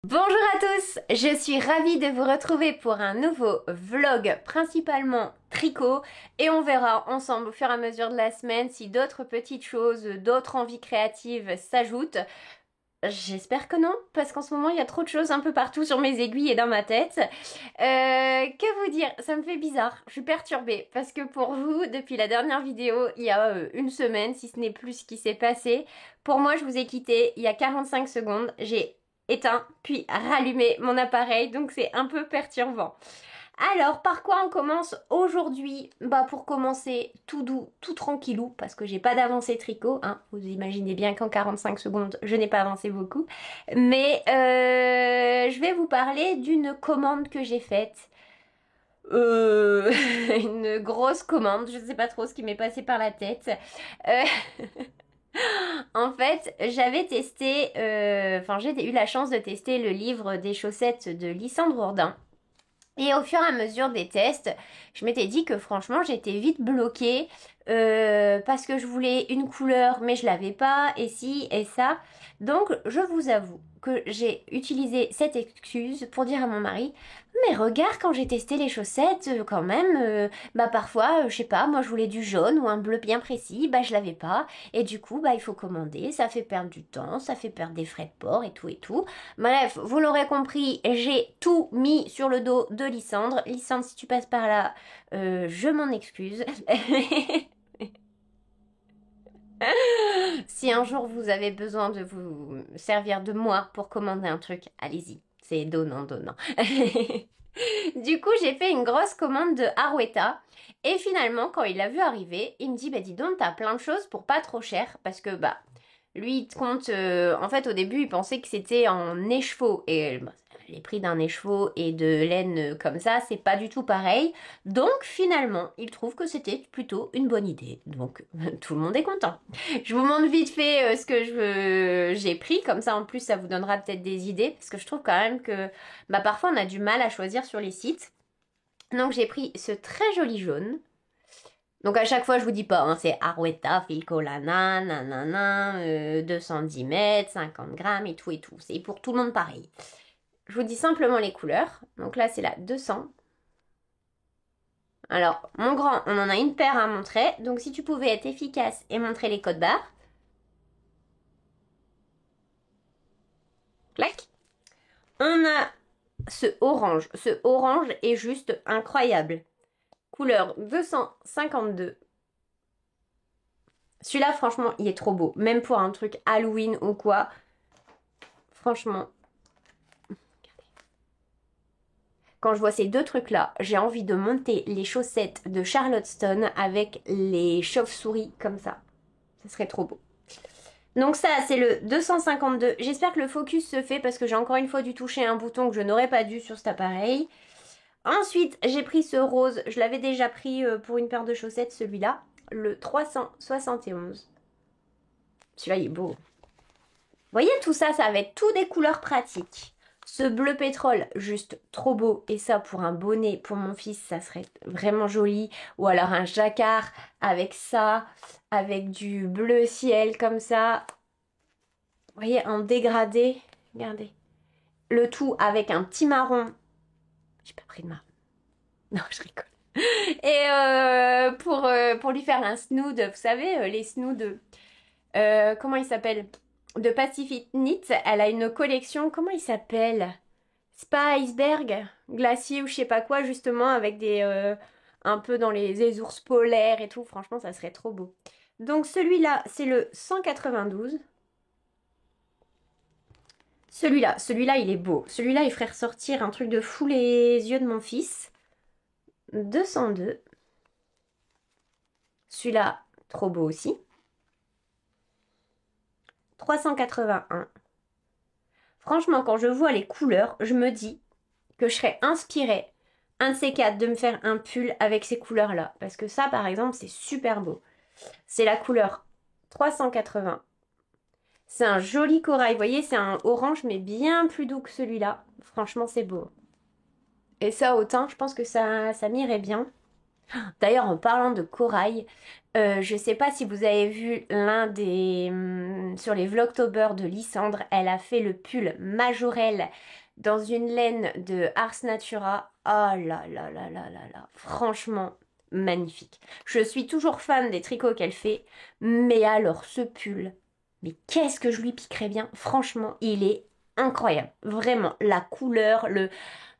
Bonjour à tous, je suis ravie de vous retrouver pour un nouveau vlog principalement tricot et on verra ensemble au fur et à mesure de la semaine si d'autres petites choses, d'autres envies créatives s'ajoutent. J'espère que non, parce qu'en ce moment il y a trop de choses un peu partout sur mes aiguilles et dans ma tête. Que vous dire, ça me fait bizarre, je suis perturbée parce que pour vous, depuis la dernière vidéo, il y a une semaine, si ce n'est plus ce qui s'est passé, pour moi je vous ai quitté il y a 45 secondes, j'ai éteint puis rallumé mon appareil, donc c'est un peu perturbant. Alors, par quoi on commence aujourd'hui? Bah pour commencer, tout doux, tout tranquillou, parce que j'ai pas d'avancée tricot, hein. Vous imaginez bien qu'en 45 secondes, je n'ai pas avancé beaucoup. Mais je vais vous parler d'une commande que j'ai faite. Une grosse commande, je sais pas trop ce qui m'est passé par la tête. Euh, En fait, j'avais testé, j'ai eu la chance de tester le livre des chaussettes de Lysandre Hourdin. Et au fur et à mesure des tests, je m'étais dit que franchement j'étais vite bloquée parce que je voulais une couleur mais je l'avais pas et ci et ça. Donc je vous avoue que j'ai utilisé cette excuse pour dire à mon mari mais regarde quand j'ai testé les chaussettes quand même bah parfois je sais pas moi je voulais du jaune ou un bleu bien précis bah je l'avais pas et du coup bah il faut commander, ça fait perdre du temps, ça fait perdre des frais de port et tout et tout. Bref, vous l'aurez compris, j'ai tout mis sur le dos de Lysandre. Lysandre, si tu passes par là, je m'en excuse. Si un jour vous avez besoin de vous servir de moi pour commander un truc, allez-y. C'est donnant, donnant. Du coup, j'ai fait une grosse commande de Arouetta. Et finalement, quand il l'a vu arriver, il me dit, bah dis donc, t'as plein de choses pour pas trop cher. Parce que, bah, lui, il te compte... en fait, au début, il pensait que c'était en écheveau. Et bah, les prix d'un écheveau et de laine comme ça, c'est pas du tout pareil. Donc, finalement, il trouve que c'était plutôt une bonne idée. Donc, tout le monde est content. Je vous montre vite fait ce que j'ai pris. Comme ça, en plus, ça vous donnera peut-être des idées. Parce que je trouve quand même que bah, parfois, on a du mal à choisir sur les sites. Donc, j'ai pris ce très joli jaune. Donc à chaque fois je vous dis pas, hein, c'est Arouetta, Filcolana, nanana, 210 mètres, 50 grammes et tout et tout. C'est pour tout le monde pareil. Je vous dis simplement les couleurs. Donc là c'est la 200. Alors mon grand, on en a une paire à montrer. Donc si tu pouvais être efficace et montrer les codes barres. Clac. On a ce orange. Ce orange est juste incroyable. Couleur 252. Celui-là, franchement, il est trop beau. Même pour un truc Halloween ou quoi. Franchement. Quand je vois ces deux trucs-là, j'ai envie de monter les chaussettes de Charlotte Stone avec les chauves-souris comme ça. Ça serait trop beau. Donc ça, c'est le 252. J'espère que le focus se fait parce que j'ai encore une fois dû toucher un bouton que je n'aurais pas dû sur cet appareil. Ensuite, j'ai pris ce rose. Je l'avais déjà pris pour une paire de chaussettes, celui-là. Le 371. Celui-là, il est beau. Vous voyez, tout ça, ça va être tout des couleurs pratiques. Ce bleu pétrole, juste trop beau. Et ça, pour un bonnet, pour mon fils, ça serait vraiment joli. Ou alors un jacquard avec ça, avec du bleu ciel comme ça. Vous voyez, en dégradé. Regardez. Le tout avec un petit marron. J'ai pas pris de marron. Non, je rigole. Et pour lui faire un snood, vous savez, les snoods, comment il s'appelle? De Pacific Knit, elle a une collection, comment il s'appelle? Spa Iceberg, glacier ou je sais pas quoi, justement, avec des... un peu dans les ours polaires et tout, franchement, ça serait trop beau. Donc celui-là, c'est le 192. Celui-là, il est beau. Celui-là, il ferait ressortir un truc de fou les yeux de mon fils. 202. Celui-là, trop beau aussi. 381. Franchement, quand je vois les couleurs, je me dis que je serais inspirée, un de ces quatre, de me faire un pull avec ces couleurs-là. Parce que ça, par exemple, c'est super beau. C'est la couleur 380. C'est un joli corail. Vous voyez, c'est un orange, mais bien plus doux que celui-là. Franchement, c'est beau. Et ça, au teint, je pense que ça m'irait bien. D'ailleurs, en parlant de corail, je sais pas si vous avez vu l'un des... sur les Vlogtober de Lysandre, elle a fait le pull Majorelle dans une laine de Ars Natura. Oh là là là là là là, franchement magnifique. Je suis toujours fan des tricots qu'elle fait, mais alors ce pull, mais qu'est-ce que je lui piquerais bien. Franchement, il est incroyable. Vraiment, la couleur, le...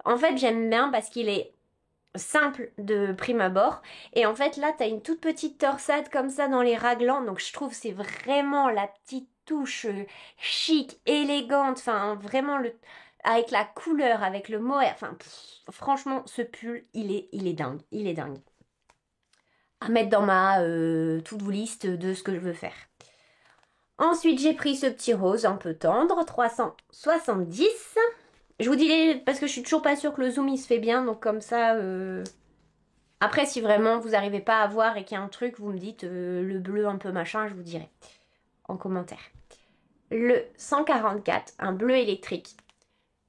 En fait, j'aime bien parce qu'il est simple de prime abord. Et en fait, là, t'as une toute petite torsade comme ça dans les raglans. Donc, je trouve c'est vraiment la petite touche chic, élégante. Enfin, vraiment, avec la couleur, avec le mohair. Enfin, franchement, ce pull, il est dingue. Il est dingue. À mettre dans ma to-do list de ce que je veux faire. Ensuite, j'ai pris ce petit rose un peu tendre, 370. Je vous dis parce que je suis toujours pas sûre que le zoom il se fait bien, donc comme ça. Après, si vraiment vous n'arrivez pas à voir et qu'il y a un truc, vous me dites le bleu un peu machin, je vous dirai en commentaire. Le 144, un bleu électrique.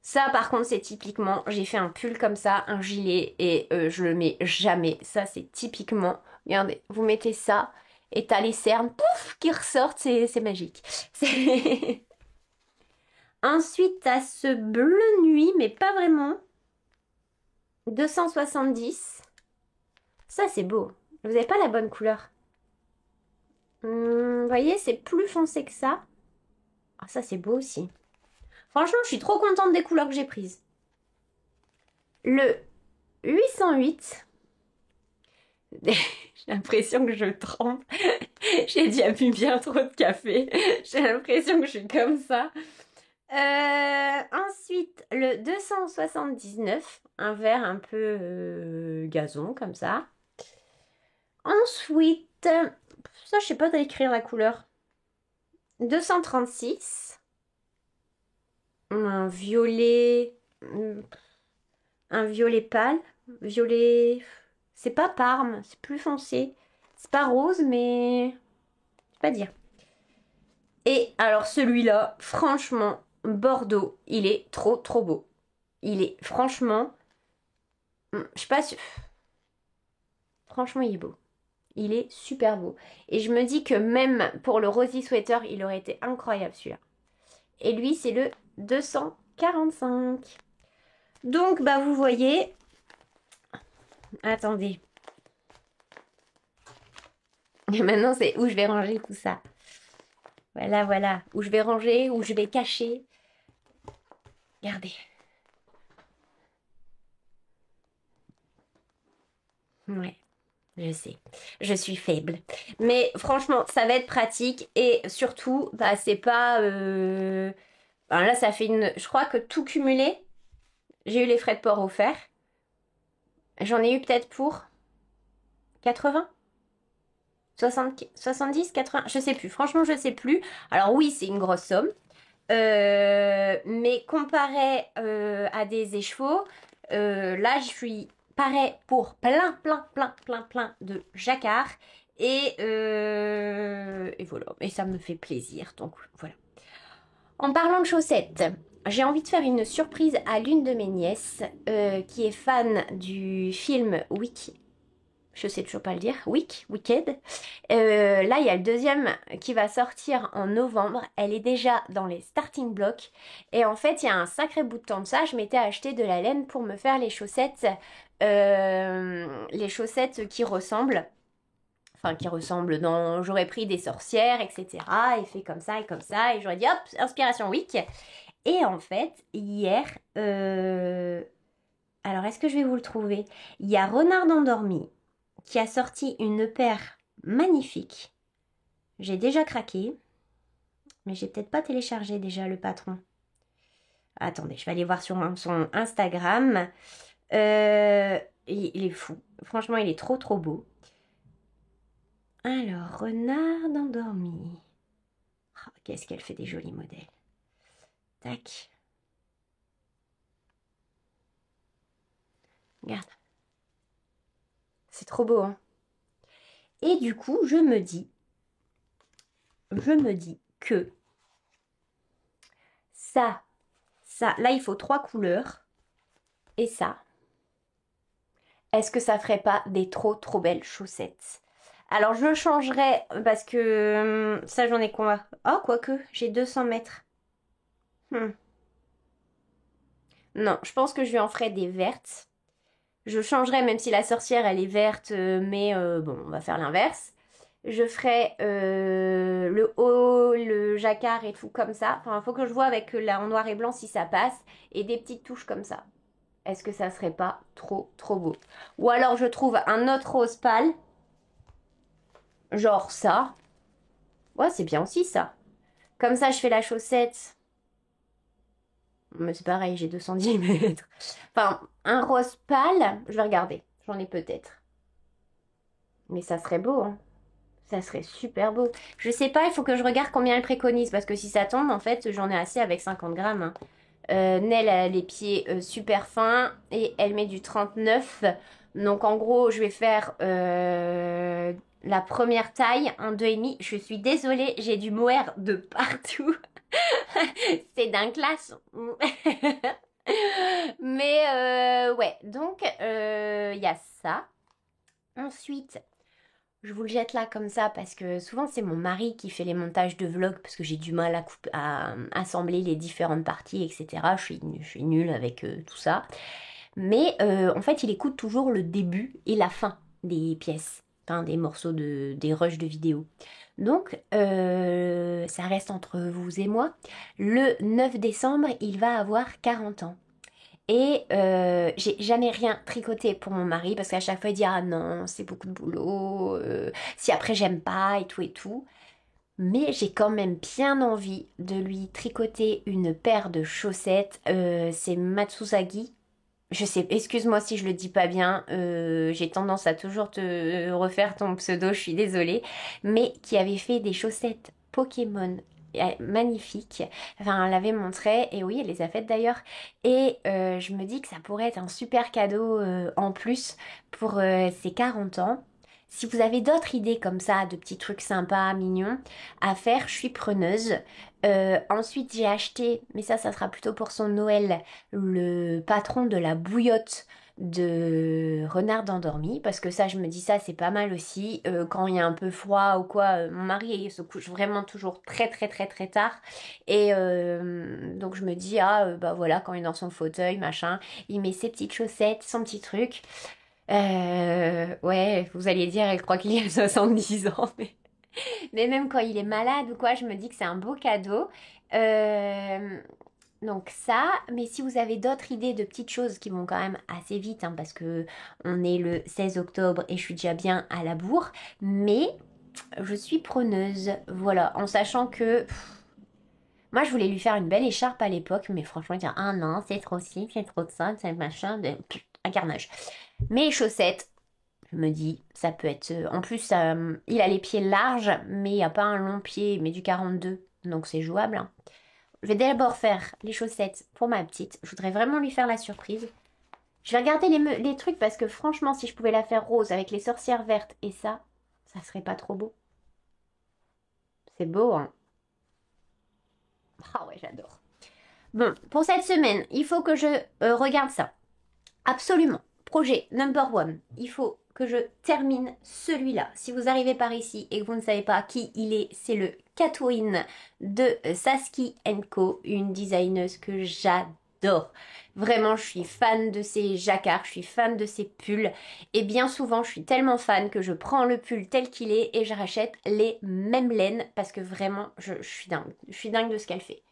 Ça, par contre, c'est typiquement, j'ai fait un pull comme ça, un gilet, et je le mets jamais. Ça, c'est typiquement, regardez, vous mettez ça, et t'as les cernes, pouf, qui ressortent, c'est magique. Ensuite, t'as ce bleu nuit, mais pas vraiment. 270. Ça, c'est beau. Vous n'avez pas la bonne couleur. Vous voyez, c'est plus foncé que ça. Ah, ça, c'est beau aussi. Franchement, je suis trop contente des couleurs que j'ai prises. Le 808. J'ai l'impression que je trempe. J'ai déjà bu bien trop de café. J'ai l'impression que je suis comme ça. Ensuite, le 279. Un vert un peu gazon, comme ça. Ensuite, ça, je sais pas d'écrire la couleur. 236. Un violet. Un violet pâle. Violet. C'est pas parme, c'est plus foncé. C'est pas rose, mais. Je sais pas dire. Et alors, celui-là, franchement, Bordeaux, il est trop, trop beau. Il est, franchement. Je sais pas si. Franchement, il est beau. Il est super beau. Et je me dis que même pour le Rosy Sweater, il aurait été incroyable celui-là. Et lui, c'est le 245. Donc, bah, vous voyez. Attendez. Et maintenant, c'est où je vais ranger tout ça. Voilà, voilà. Où je vais ranger, où je vais cacher. Regardez. Ouais, je sais. Je suis faible. Mais franchement, ça va être pratique. Et surtout, bah, c'est pas... ben là, ça fait une... Je crois que tout cumulé, j'ai eu les frais de port offerts. J'en ai eu peut-être pour 80 70, 80, je sais plus. Franchement, je sais plus. Alors oui, c'est une grosse somme. Mais comparé à des écheveaux, là, je suis pareil pour plein de jacquard. Et voilà. Et ça me fait plaisir. Donc voilà. En parlant de chaussettes, j'ai envie de faire une surprise à l'une de mes nièces qui est fan du film Wicked. Je sais toujours pas le dire. Wicked. Là, il y a le deuxième qui va sortir en novembre. Elle est déjà dans les starting blocks. Et en fait, il y a un sacré bout de temps de ça, je m'étais acheté de la laine pour me faire les chaussettes qui ressemblent. Enfin, qui ressemblent dans... J'aurais pris des sorcières, etc. Et fait comme ça et comme ça. Et j'aurais dit, hop, inspiration Wick. Et en fait, hier... Alors, est-ce que je vais vous le trouver? Il y a Renard endormi qui a sorti une paire magnifique. J'ai déjà craqué, mais j'ai peut-être pas téléchargé déjà le patron. Attendez, je vais aller voir sur son Instagram. Il est fou. Franchement, il est trop trop beau. Alors, Renard endormi. Oh, qu'est-ce qu'elle fait des jolis modèles. Tac. Regarde. C'est trop beau, hein. Et du coup, je me dis que ça, là, il faut 3 couleurs. Et ça. Est-ce que ça ferait pas des trop belles chaussettes? Alors je changerais parce que ça j'en ai quoi? Oh quoique, j'ai 200 mètres. Hmm. Non, je pense que je lui en ferai des vertes. Je changerai même si la sorcière elle est verte, mais bon, on va faire l'inverse. Je ferai le haut, le jacquard et tout comme ça. Enfin, il faut que je vois avec la en noir et blanc si ça passe. Et des petites touches comme ça. Est-ce que ça serait pas trop beau? Ou alors je trouve un autre rose pâle, genre ça. Ouais, c'est bien aussi ça. Comme ça, je fais la chaussette. Mais c'est pareil, j'ai 210 mètres. Enfin, un rose pâle, je vais regarder. J'en ai peut-être. Mais ça serait beau, hein. Ça serait super beau. Je sais pas, il faut que je regarde combien elle préconise. Parce que si ça tombe, en fait, j'en ai assez avec 50 grammes, hein. Nell, elle a les pieds super fins et elle met du 39. Donc en gros, je vais faire la première taille en 2,5. Je suis désolée, j'ai du mohair de partout. C'est d'un classe. Mais ouais, donc il y a ça. Ensuite, je vous le jette là comme ça parce que souvent c'est mon mari qui fait les montages de vlog parce que j'ai du mal à assembler les différentes parties, etc. Je suis nulle avec tout ça. Mais en fait, il écoute toujours le début et la fin des pièces, enfin des morceaux des rushs de vidéos. Donc, ça reste entre vous et moi. Le 9 décembre, il va avoir 40 ans. Et j'ai jamais rien tricoté pour mon mari parce qu'à chaque fois il dit ah non c'est beaucoup de boulot, si après j'aime pas et tout et tout. Mais j'ai quand même bien envie de lui tricoter une paire de chaussettes. C'est Matsusagi. Je sais, excuse-moi si je le dis pas bien. J'ai tendance à toujours te refaire ton pseudo, je suis désolée. Mais qui avait fait des chaussettes Pokémon magnifiques. Enfin, elle l'avait montré et oui, elle les a faites d'ailleurs. Et je me dis que ça pourrait être un super cadeau en plus pour ses 40 ans. Si vous avez d'autres idées comme ça, de petits trucs sympas, mignons à faire, je suis preneuse. Ensuite, j'ai acheté, mais ça sera plutôt pour son Noël, le patron de la bouillotte de renard endormi parce que ça je me dis ça c'est pas mal aussi. Quand il y a un peu froid ou quoi, mon mari il se couche vraiment toujours très tard et donc je me dis ah bah voilà quand il est dans son fauteuil machin il met ses petites chaussettes son petit truc. Ouais vous allez dire elle croit qu'il a 70 ans mais même quand il est malade ou quoi je me dis que c'est un beau cadeau. Euh, donc ça, mais si vous avez d'autres idées de petites choses qui vont quand même assez vite, hein, parce que on est le 16 octobre et je suis déjà bien à la bourre, mais je suis preneuse, voilà, en sachant que moi je voulais lui faire une belle écharpe à l'époque, mais franchement il dit ah non c'est trop ci, c'est trop de ça, c'est machin, un carnage. Mes chaussettes, je me dis ça peut être, en plus il a les pieds larges, mais il n'y a pas un long pied, mais du 42, donc c'est jouable, hein. Je vais d'abord faire les chaussettes pour ma petite. Je voudrais vraiment lui faire la surprise. Je vais regarder les trucs parce que franchement, si je pouvais la faire rose avec les sorcières vertes et ça serait pas trop beau. C'est beau, hein? Ah ouais, j'adore. Bon, pour cette semaine, il faut que je regarde ça. Absolument. Projet number one. Il faut que je termine celui-là. Si vous arrivez par ici et que vous ne savez pas qui il est, c'est le Catherine de Saski Co, une designeuse que j'adore. Vraiment, je suis fan de ses jacquards, je suis fan de ses pulls. Et bien souvent, je suis tellement fan que je prends le pull tel qu'il est et je rachète les mêmes laines parce que vraiment, je suis dingue. Je suis dingue de ce qu'elle fait.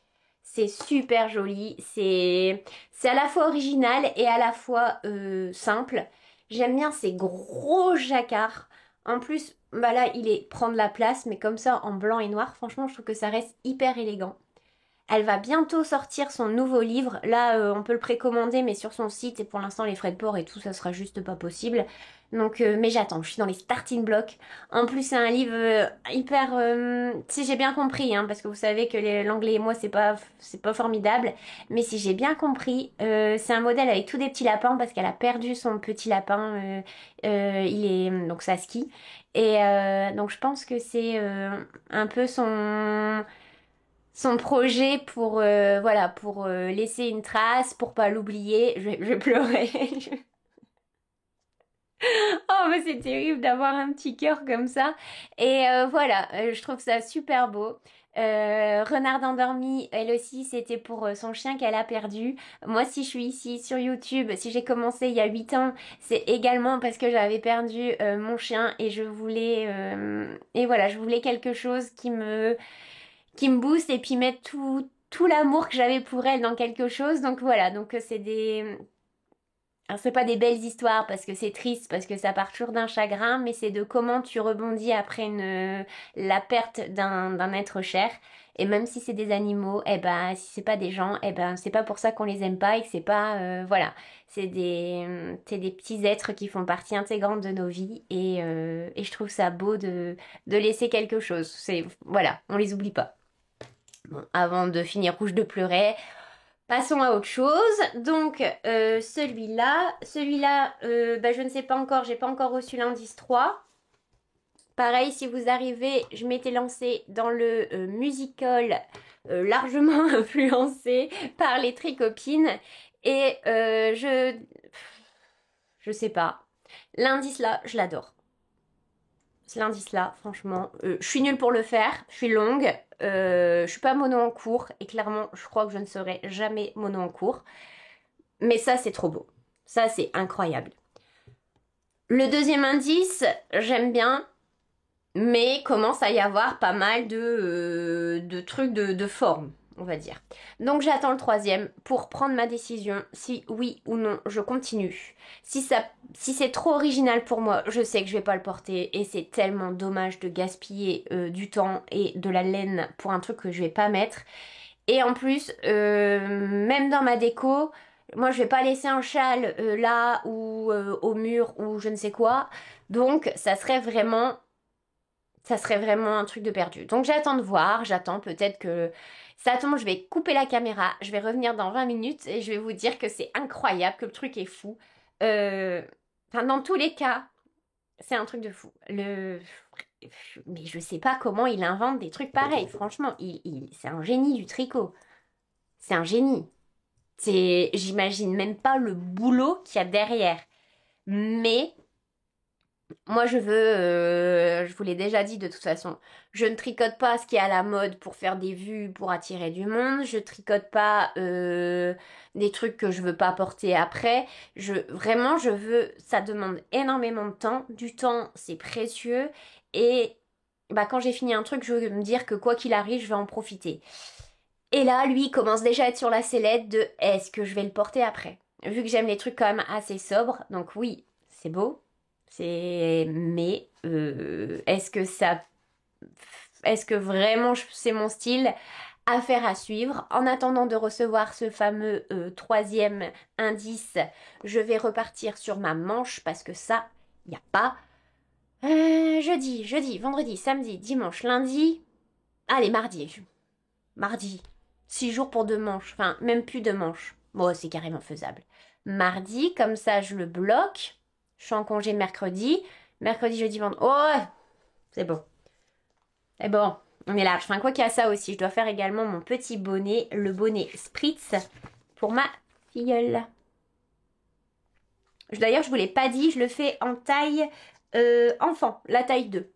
C'est super joli, c'est à la fois original et à la fois simple. J'aime bien ces gros jacquards. En plus, bah là, il est prendre la place, mais comme ça, en blanc et noir, franchement, je trouve que ça reste hyper élégant. Elle va bientôt sortir son nouveau livre. Là, on peut le précommander, mais sur son site, et pour l'instant, les frais de port et tout, ça sera juste pas possible. Donc, mais j'attends, je suis dans les starting blocks. En plus, c'est un livre hyper... si j'ai bien compris, hein, parce que vous savez que l'anglais et moi, c'est pas formidable. Mais si j'ai bien compris, c'est un modèle avec tous des petits lapins, parce qu'elle a perdu son petit lapin. Il est... Donc, ça skie. Et donc, je pense que c'est un peu son projet pour voilà pour laisser une trace pour pas l'oublier je vais pleurer Oh, mais c'est terrible d'avoir un petit cœur comme ça. Et voilà, je trouve ça super beau. Renard endormi, elle aussi, c'était pour son chien qu'elle a perdu. Moi, si je suis ici sur YouTube, si j'ai commencé il y a 8 ans, c'est également parce que j'avais perdu mon chien et je voulais... et voilà, je voulais quelque chose qui me booste et puis mettre tout l'amour que j'avais pour elle dans quelque chose. Donc voilà, donc c'est des... Alors, c'est pas des belles histoires parce que c'est triste, parce que ça part toujours d'un chagrin, mais c'est de comment tu rebondis après la perte d'un être cher. Et même si c'est des animaux, eh ben, si c'est pas des gens, eh ben, c'est pas pour ça qu'on les aime pas et que c'est pas, voilà, c'est des petits êtres qui font partie intégrante de nos vies et je trouve ça beau de laisser quelque chose. C'est, voilà, on les oublie pas. Bon, avant de finir rouge de pleurer, passons à autre chose. Donc, celui-là, bah, je ne sais pas encore, j'ai pas encore reçu l'indice 3. Pareil, si vous arrivez, je m'étais lancée dans le musical largement influencé par les Tricopines et je sais pas. L'indice là, je l'adore. Cet indice-là, franchement, je suis nulle pour le faire, je suis longue, je suis pas mono en cours, et clairement, je crois que je ne serai jamais mono en cours. Mais ça, c'est trop beau. Ça, c'est incroyable. Le deuxième indice, j'aime bien, mais commence à y avoir pas mal de trucs de forme, on va dire. Donc j'attends le troisième pour prendre ma décision, si oui ou non je continue. Si c'est trop original pour moi, je sais que je vais pas le porter et c'est tellement dommage de gaspiller du temps et de la laine pour un truc que je vais pas mettre. Et en plus, même dans ma déco, moi je vais pas laisser un châle là ou au mur ou je ne sais quoi. Donc ça serait vraiment un truc de perdu. Donc j'attends de voir, j'attends peut-être que ça tombe, je vais couper la caméra, je vais revenir dans 20 minutes et je vais vous dire que c'est incroyable, que le truc est fou. Euh, Enfin, dans tous les cas, c'est un truc de fou. Mais je sais pas comment il invente des trucs pareils. Franchement, c'est un génie du tricot. C'est un génie. J'imagine même pas le boulot qu'il y a derrière. Mais moi, je vous l'ai déjà dit de toute façon, je ne tricote pas ce qui est à la mode pour faire des vues, pour attirer du monde. Je tricote pas des trucs que je veux pas porter après. Vraiment, ça demande énormément de temps. Du temps, c'est précieux. Et bah, quand j'ai fini un truc, je veux me dire que quoi qu'il arrive, je vais en profiter. Et là, lui, il commence déjà à être sur la sellette de est-ce que je vais le porter après? Vu que j'aime les trucs quand même assez sobres, donc oui, c'est beau. Mais est-ce que vraiment c'est mon style? Affaire à suivre. En attendant de recevoir ce fameux troisième indice, je vais repartir sur ma manche parce que ça, il n'y a pas. Jeudi, vendredi, samedi, dimanche, lundi. Allez, mardi. Mardi. 6 jours pour 2 manches. Enfin, même plus 2 manches. Bon, c'est carrément faisable. Mardi, comme ça, je le bloque. Je suis en congé mercredi. Mercredi, jeudi, vendredi. Oh, c'est bon. C'est bon. On est large. Enfin, quoi qu'il y a ça aussi, je dois faire également mon petit bonnet, le bonnet Spritz pour ma filleule. D'ailleurs, je vous l'ai pas dit, je le fais en taille enfant, la taille 2.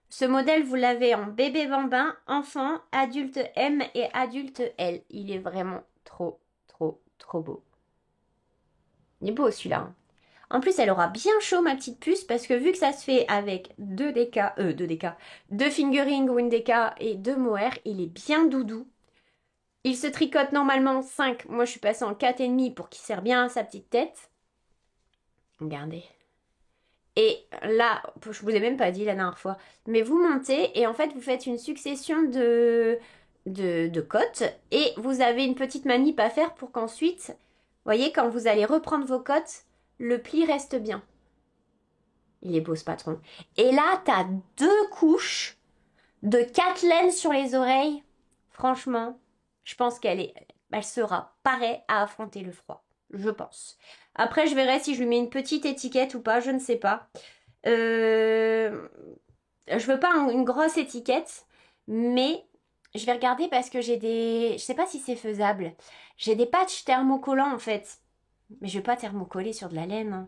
Ce modèle, vous l'avez en bébé bambin, enfant, adulte M et adulte L. Il est vraiment trop, trop, trop beau. Il est beau celui-là, hein. En plus, elle aura bien chaud, ma petite puce, parce que vu que ça se fait avec 2 fingering ou une DK et 2 mohair, il est bien doudou. Il se tricote normalement 5. Moi, je suis passée en 4,5 pour qu'il serve bien à sa petite tête. Regardez. Et là, je vous ai même pas dit la dernière fois, mais vous montez et en fait, vous faites une succession de cotes et vous avez une petite manip à faire pour qu'ensuite, vous voyez, quand vous allez reprendre vos cotes, le pli reste bien. Il est beau ce patron. Et là, t'as 2 couches de 4 laines sur les oreilles. Franchement, je pense elle sera pareille à affronter le froid. Je pense. Après, je verrai si je lui mets une petite étiquette ou pas, je ne sais pas. Je veux pas une grosse étiquette, mais je vais regarder parce que je sais pas si c'est faisable. J'ai des patchs thermocollants en fait. Mais je vais pas thermocoller sur de la laine, hein.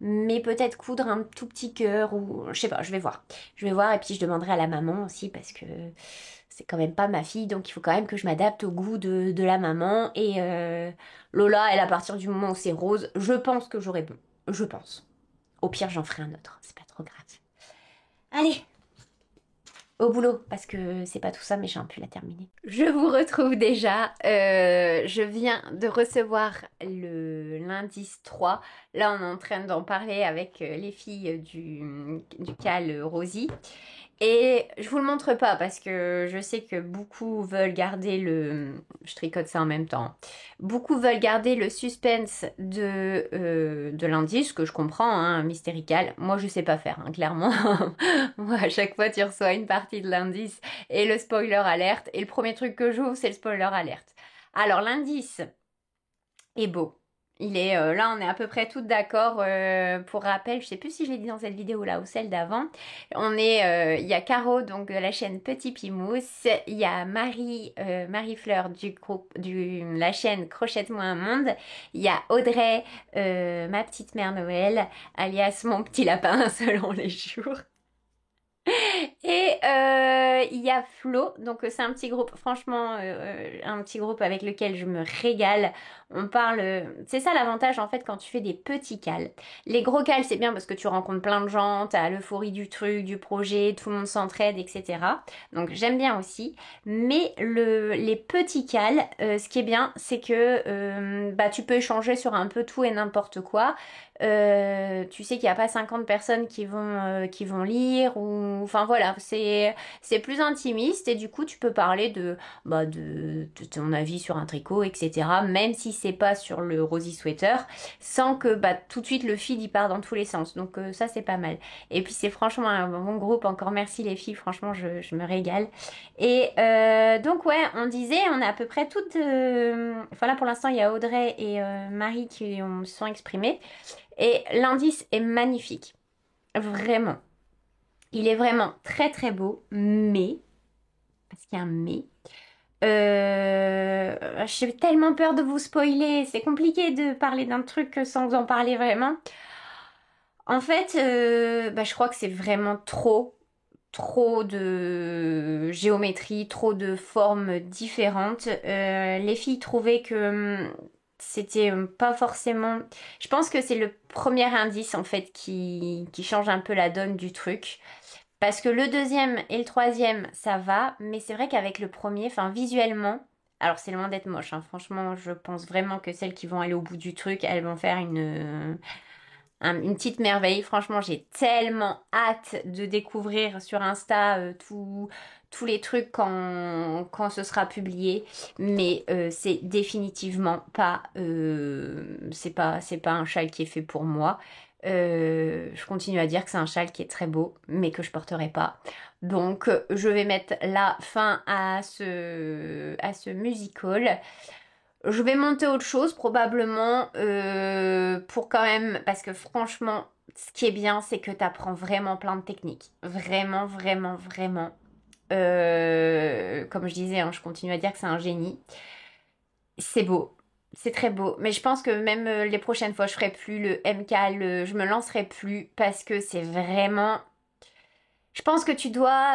mais peut-être coudre un tout petit cœur ou je sais pas, je vais voir. Je vais voir et puis je demanderai à la maman aussi parce que c'est quand même pas ma fille, donc il faut quand même que je m'adapte au goût de la maman. Et Lola, elle, à partir du moment où c'est rose, je pense que j'aurai bon. Je pense. Au pire, j'en ferai un autre, c'est pas trop grave. Allez, au boulot, parce que c'est pas tout ça, mais j'ai un peu la terminer. Je vous retrouve déjà. Je viens de recevoir le l'indice 3. Là, on est en train d'en parler avec les filles du CAL Rosie. Et je vous le montre pas parce que je sais que beaucoup veulent garder le... Je tricote ça en même temps. Beaucoup veulent garder le suspense de l'indice, que je comprends, hein, mystérical. Moi, je sais pas faire, hein, clairement. Moi, à chaque fois, tu reçois une partie de l'indice et le spoiler alerte. Et le premier truc que j'ouvre, c'est le spoiler alerte. Alors, l'indice est beau. Il est là, on est à peu près toutes d'accord. Pour rappel, je sais plus si je l'ai dit dans cette vidéo là ou celle d'avant. Il y a Caro donc de la chaîne Petit Pimousse, il y a Marie-Fleur du groupe la chaîne Crochette-moi un monde, il y a Audrey, ma petite mère Noël, alias mon petit lapin selon les jours. Et il y a Flo, donc c'est un petit groupe, franchement, un petit groupe avec lequel je me régale. On parle, c'est ça l'avantage en fait quand tu fais des petits cals. Les gros cals c'est bien parce que tu rencontres plein de gens, t'as l'euphorie du truc, du projet, tout le monde s'entraide, etc. Donc j'aime bien aussi. Mais les petits cals, ce qui est bien, c'est que bah, tu peux échanger sur un peu tout et n'importe quoi. Tu sais qu'il n'y a pas 50 personnes qui vont lire ou enfin voilà c'est plus intimiste et du coup tu peux parler de ton avis sur un tricot etc même si c'est pas sur le rosy sweater sans que bah tout de suite le feed il part dans tous les sens donc ça c'est pas mal et puis c'est franchement un bon groupe encore merci les filles franchement je me régale et donc ouais on disait on est à peu près toutes enfin là pour l'instant il y a Audrey et Marie qui se sont exprimées et l'indice est magnifique. Vraiment. Il est vraiment très très beau. Mais, parce qu'il y a un mais, j'ai tellement peur de vous spoiler. C'est compliqué de parler d'un truc sans en parler vraiment. En fait, bah, je crois que c'est vraiment trop de géométrie, trop de formes différentes. Les filles trouvaient que c'était pas forcément... Je pense que c'est le premier indice en fait qui change un peu la donne du truc. Parce que le deuxième et le troisième, ça va, mais c'est vrai qu'avec le premier, enfin visuellement, alors c'est loin d'être moche, hein, franchement, je pense vraiment que celles qui vont aller au bout du truc, elles vont faire une petite merveille. Franchement, j'ai tellement hâte de découvrir sur Insta tous les trucs quand ce sera publié. Mais c'est définitivement pas, c'est pas un châle qui est fait pour moi. Je continue à dire que c'est un châle qui est très beau, mais que je porterai pas. Donc, je vais mettre la fin à ce musical. Je vais monter autre chose probablement pour quand même parce que franchement ce qui est bien c'est que tu apprends vraiment plein de techniques. Vraiment, vraiment, vraiment. Comme je disais, hein, je continue à dire que c'est un génie. C'est beau. C'est très beau. Mais je pense que même les prochaines fois je ferai plus le MK, je me lancerai plus parce que c'est vraiment je pense que tu dois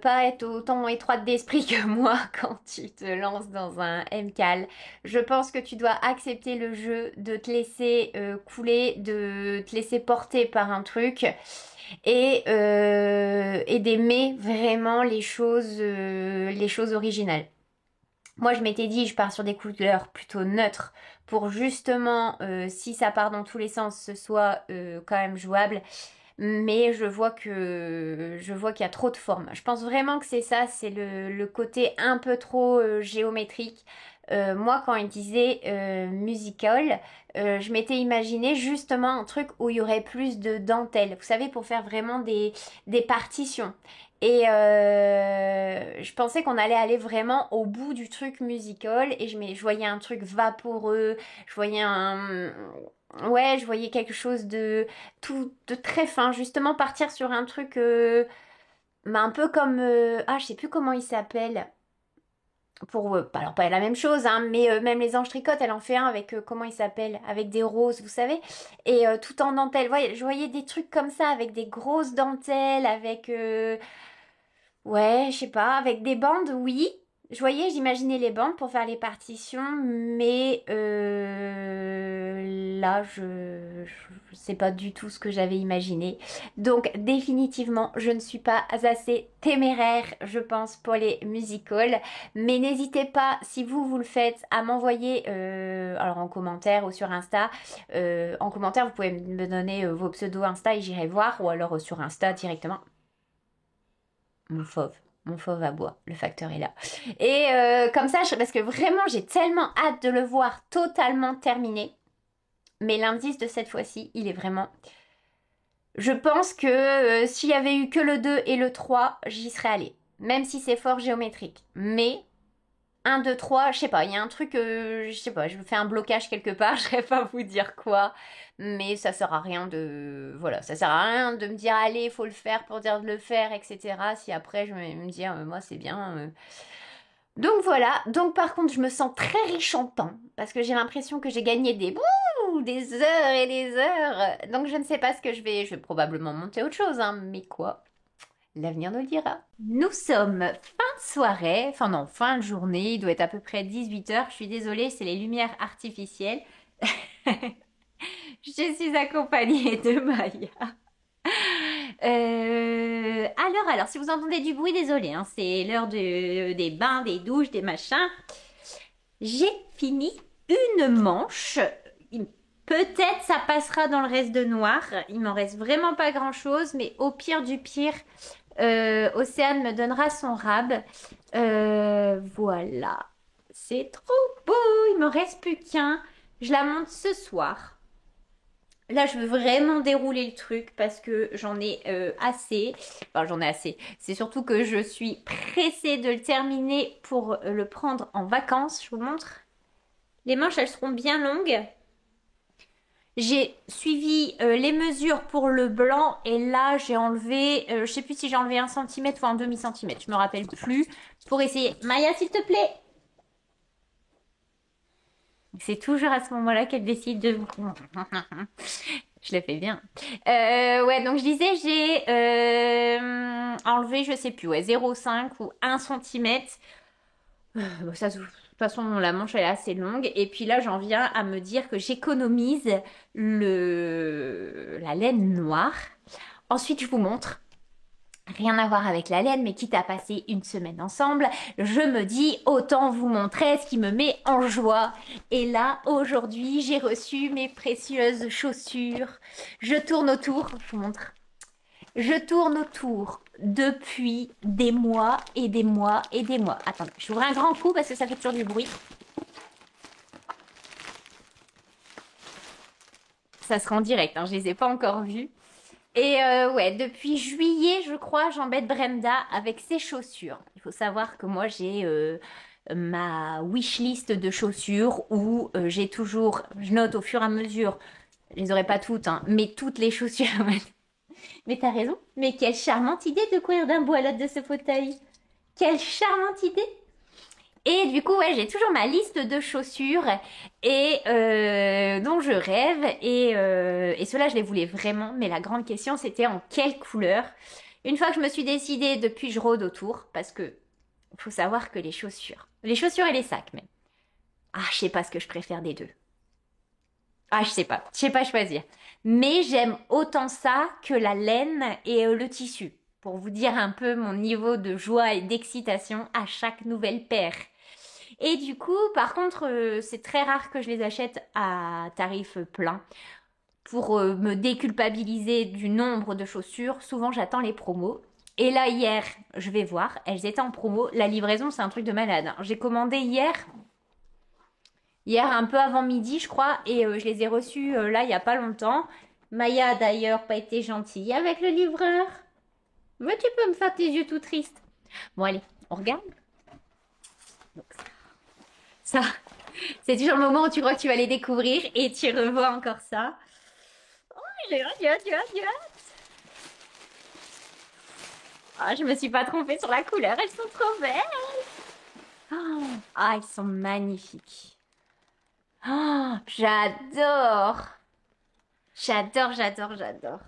pas être autant étroite d'esprit que moi quand tu te lances dans un MCAL. Je pense que tu dois accepter le jeu, de te laisser couler, de te laisser porter par un truc et d'aimer vraiment les choses originales. Moi, je m'étais dit, je pars sur des couleurs plutôt neutres pour justement, si ça part dans tous les sens, ce soit quand même jouable mais je vois qu'il y a trop de formes. Je pense vraiment que c'est ça, c'est le côté un peu trop géométrique. Moi, quand il disait musical, je m'étais imaginé justement un truc où il y aurait plus de dentelle. Vous savez, pour faire vraiment des partitions. Et je pensais qu'on allait aller vraiment au bout du truc musical et je voyais un truc vaporeux, je voyais un... Ouais, je voyais quelque chose de très fin, justement partir sur un truc bah, un peu comme... ah, je sais plus comment il s'appelle. alors pas la même chose, hein, mais même les anges tricotent, elle en fait un avec, comment il s'appelle? Avec des roses, vous savez? Et tout en dentelle. Je voyais des trucs comme ça, avec des grosses dentelles, avec... ouais, je sais pas, avec des bandes, oui. J'imaginais les bandes pour faire les partitions, mais là, je sais pas du tout ce que j'avais imaginé. Donc, définitivement, je ne suis pas assez téméraire, je pense, pour les musicals. Mais n'hésitez pas, si vous le faites, à m'envoyer, alors en commentaire ou sur Insta. En commentaire, vous pouvez me donner vos pseudos Insta et j'irai voir, ou alors sur Insta directement. Mon fauve à bois, le facteur est là. Et comme ça, parce que vraiment, j'ai tellement hâte de le voir totalement terminé. Mais l'indice de cette fois-ci, il est vraiment... Je pense que s'il y avait eu que le 2 et le 3, j'y serais allée. Même si c'est fort géométrique. Mais 1, 2, 3, je sais pas, il y a un truc, je sais pas, je fais un blocage quelque part, je ne saurais pas vous dire quoi. Mais ça sert à rien de... Voilà, ça sert à rien de me dire, allez, il faut le faire pour dire de le faire, etc. Si après, je vais me dire, moi, c'est bien... Donc voilà, donc par contre, je me sens très riche en temps, parce que j'ai l'impression que j'ai gagné des heures et des heures. Donc je ne sais pas ce que je vais probablement monter autre chose, hein, mais quoi? L'avenir nous le dira. Nous sommes fin de soirée, enfin non, fin de journée, il doit être à peu près 18 h. Je suis désolée, c'est les lumières artificielles. Je suis accompagnée de Maya. Alors, si vous entendez du bruit, désolé, hein, c'est l'heure des bains, des douches, des machins. J'ai fini une manche. Peut-être ça passera dans le reste de noir. Il m'en reste vraiment pas grand-chose, mais au pire du pire, Océane me donnera son rab. Voilà. C'est trop beau. Il me reste plus qu'un. Je la monte ce soir. Là, je veux vraiment dérouler le truc parce que j'en ai assez. Enfin, j'en ai assez. C'est surtout que je suis pressée de le terminer pour le prendre en vacances. Je vous montre. Les manches, elles seront bien longues. J'ai suivi les mesures pour le blanc et là, j'ai enlevé, je sais plus si j'ai enlevé 1 cm ou un demi-centimètre. Je me rappelle plus. Pour essayer. Maya, s'il te plaît. C'est toujours à ce moment-là qu'elle décide de... Je le fais bien. Ouais, donc je disais, j'ai enlevé, je sais plus, ouais, 0,5 ou 1 cm. Ça, de toute façon, la manche, elle est assez longue. Et puis là, j'en viens à me dire que j'économise la laine noire. Ensuite, je vous montre. Rien à voir avec la laine, mais quitte à passer une semaine ensemble, je me dis autant vous montrer ce qui me met en joie. Et là, aujourd'hui, j'ai reçu mes précieuses chaussures. Je tourne autour, je vous montre. Je tourne autour depuis des mois et des mois et des mois. Attendez, j'ouvre un grand coup parce que ça fait toujours du bruit. Ça sera en direct, hein, je les ai pas encore vus. Et ouais, depuis juillet, je crois, j'embête Brenda avec ses chaussures. Il faut savoir que moi, j'ai ma wishlist de chaussures où j'ai toujours, je note au fur et à mesure, je les aurai pas toutes, hein, mais toutes les chaussures. Mais t'as raison, mais quelle charmante idée de courir d'un bout à l'autre de ce fauteuil. Quelle charmante idée. Et du coup, ouais, j'ai toujours ma liste de chaussures et dont je rêve. Et ceux-là, je les voulais vraiment. Mais la grande question, c'était en quelle couleur. Une fois que je me suis décidée, depuis, je rôde autour. Parce que faut savoir que les chaussures et les sacs même. Ah, je sais pas ce que je préfère des deux. Ah, je sais pas choisir. Mais j'aime autant ça que la laine et le tissu. Pour vous dire un peu mon niveau de joie et d'excitation à chaque nouvelle paire. Et du coup, par contre, c'est très rare que je les achète à tarif plein. Pour me déculpabiliser du nombre de chaussures, souvent j'attends les promos. Et là, hier, je vais voir, elles étaient en promo. La livraison, c'est un truc de malade, hein. J'ai commandé hier un peu avant midi, je crois, et je les ai reçues là, il n'y a pas longtemps. Maya a d'ailleurs pas été gentille avec le livreur. Mais tu peux me faire tes yeux tout tristes. Bon, allez, on regarde. Donc, ça, c'est toujours le moment où tu crois que tu vas les découvrir et tu revois encore ça. Oh, j'ai hâte. Ah, je me suis pas trompée sur la couleur, elles sont trop belles. Ah, ils sont magnifiques. J'adore. J'adore, j'adore, j'adore.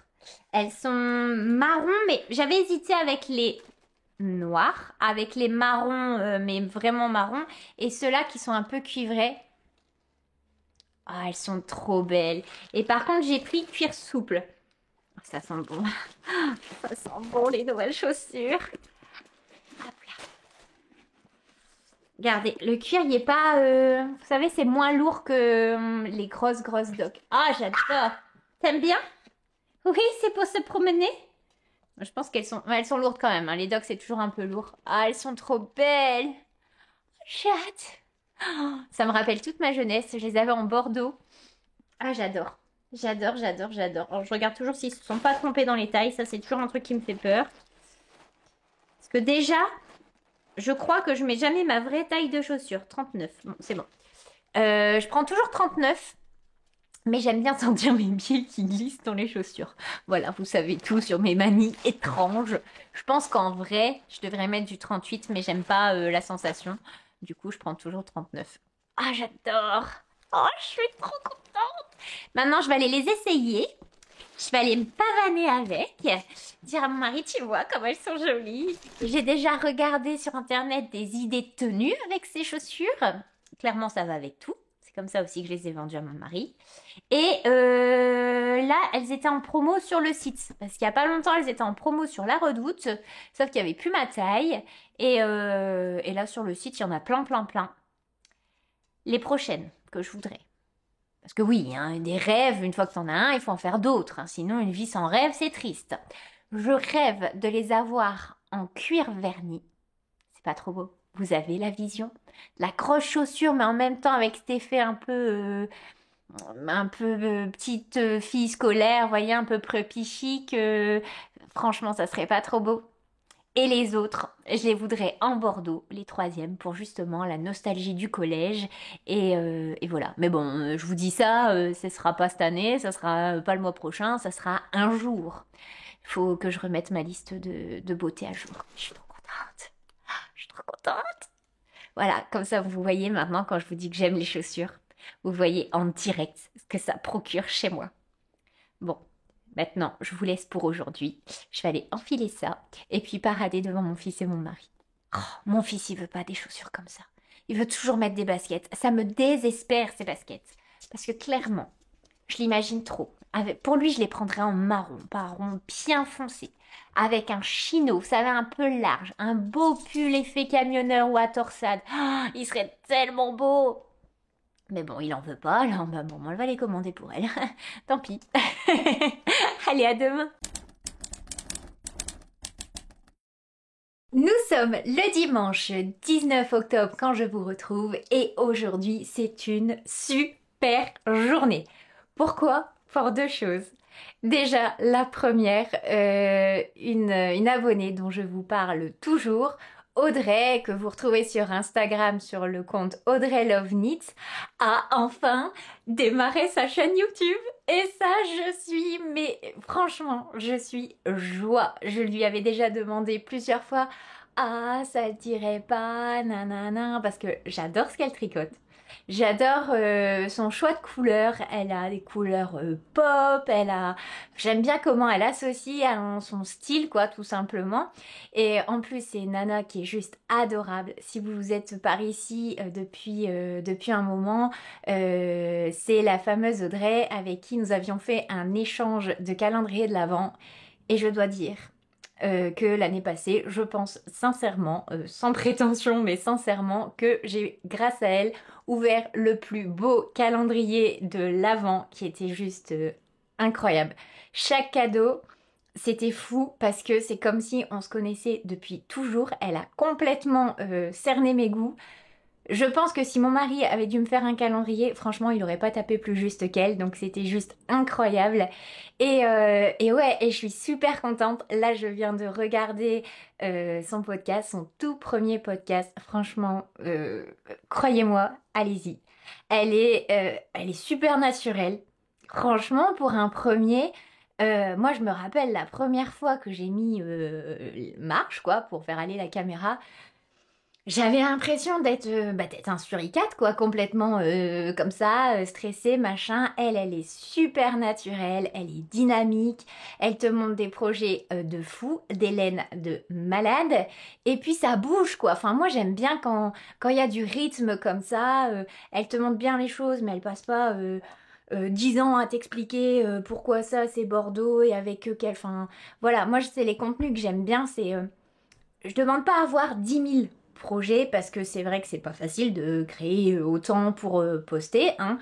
Elles sont marron, mais j'avais hésité avec les noirs, avec les marrons, mais vraiment marrons, et ceux-là qui sont un peu cuivrés. Ah, elles sont trop belles. Et par contre, j'ai pris cuir souple. Ça sent bon. Ça sent bon les nouvelles chaussures. Hop là. Regardez, le cuir, il est pas... Vous savez, c'est moins lourd que les grosses docks. Ah, j'adore. T'aimes bien? Oui, c'est pour se promener. Je pense elles sont lourdes quand même, hein. Les docks, c'est toujours un peu lourd. Ah, elles sont trop belles. J'ai hâte. Ça me rappelle toute ma jeunesse. Je les avais en Bordeaux. Ah, j'adore. J'adore, j'adore, j'adore. Alors, je regarde toujours s'ils ne se sont pas trompés dans les tailles. Ça, c'est toujours un truc qui me fait peur. Parce que déjà, je crois que je mets jamais ma vraie taille de chaussures. 39. Bon, c'est bon. Je prends toujours 39. Mais j'aime bien sentir mes pieds qui glissent dans les chaussures. Voilà, vous savez tout sur mes manies étranges. Je pense qu'en vrai, je devrais mettre du 38, mais j'aime pas la sensation. Du coup, je prends toujours 39. Ah, j'adore! Oh, je suis trop contente! Maintenant, je vais aller les essayer. Je vais aller me pavaner avec. Dire à mon mari, tu vois comme elles sont jolies. J'ai déjà regardé sur internet des idées de tenue avec ces chaussures. Clairement, ça va avec tout. C'est comme ça aussi que je les ai vendues à mon mari. Et là, elles étaient en promo sur le site. Parce qu'il n'y a pas longtemps, elles étaient en promo sur La Redoute. Sauf qu'il n'y avait plus ma taille. Et là, sur le site, il y en a plein, plein, plein. Les prochaines que je voudrais. Parce que oui, hein, des rêves, une fois que t'en as un, il faut en faire d'autres. Hein. Sinon, une vie sans rêve, c'est triste. Je rêve de les avoir en cuir verni. C'est pas trop beau. Vous avez la vision. La grosse chaussure, mais en même temps avec cet effet un peu petite fille scolaire, vous voyez, un peu preppy chic. Franchement, ça serait pas trop beau. Et les autres, je les voudrais en Bordeaux, les troisièmes, pour justement la nostalgie du collège. Et voilà. Mais bon, je vous dis ça, ce sera pas cette année, ça sera pas le mois prochain, ça sera un jour. Il faut que je remette ma liste de beauté à jour. Je suis trop contente. Je suis trop contente. Voilà, comme ça vous voyez maintenant quand je vous dis que j'aime les chaussures. Vous voyez en direct ce que ça procure chez moi. Bon, maintenant je vous laisse pour aujourd'hui. Je vais aller enfiler ça et puis parader devant mon fils et mon mari. Oh, mon fils, il veut pas des chaussures comme ça. Il veut toujours mettre des baskets. Ça me désespère ces baskets. Parce que clairement, je l'imagine trop. Pour lui, je les prendrais en marron bien foncé. Avec un chino, vous savez, un peu large. Un beau pull effet camionneur ou à torsade. Oh, il serait tellement beau. Mais bon, il en veut pas, alors bah, bon, elle va les commander pour elle. Tant pis. Allez, à demain. Nous sommes le dimanche 19 octobre quand je vous retrouve et aujourd'hui c'est une super journée. Pourquoi? Pour deux choses. Déjà, la première, une abonnée dont je vous parle toujours, Audrey, que vous retrouvez sur Instagram sur le compte Audrey Love Knits, a enfin démarré sa chaîne YouTube. Et ça, mais franchement, je suis joie. Je lui avais déjà demandé plusieurs fois, ah, ça te dirait pas, nanana, parce que j'adore ce qu'elle tricote. J'adore son choix de couleurs. Elle a des couleurs pop. J'aime bien comment elle associe à son style, quoi, tout simplement. Et en plus, c'est une nana qui est juste adorable. Si vous êtes par ici depuis un moment, c'est la fameuse Audrey avec qui nous avions fait un échange de calendrier de l'Avent. Et je dois dire que l'année passée, je pense sincèrement, sans prétention, mais sincèrement, que j'ai, grâce à elle, ouvert le plus beau calendrier de l'Avent qui était juste incroyable. Chaque cadeau, c'était fou parce que c'est comme si on se connaissait depuis toujours. Elle a complètement cerné mes goûts. Je pense que si mon mari avait dû me faire un calendrier, franchement, il n'aurait pas tapé plus juste qu'elle. Donc c'était juste incroyable. Et ouais, et je suis super contente. Là, je viens de regarder son podcast, son tout premier podcast. Franchement, croyez-moi, allez-y. Elle est super naturelle. Franchement, pour un premier, moi je me rappelle la première fois que j'ai mis marche, quoi, pour faire aller la caméra. J'avais l'impression d'être un suricate, quoi, complètement comme ça, stressée, machin. Elle est super naturelle, elle est dynamique, elle te montre des projets de fou, des laines de malade, et puis ça bouge, quoi. Enfin, moi, j'aime bien quand il y a du rythme comme ça, elle te montre bien les choses, mais elle passe pas 10 ans à t'expliquer pourquoi ça, c'est Bordeaux, et avec quel... Enfin, voilà, moi, c'est les contenus que j'aime bien, c'est... je demande pas à avoir 10 000 projets parce que c'est vrai que c'est pas facile de créer autant pour poster, hein.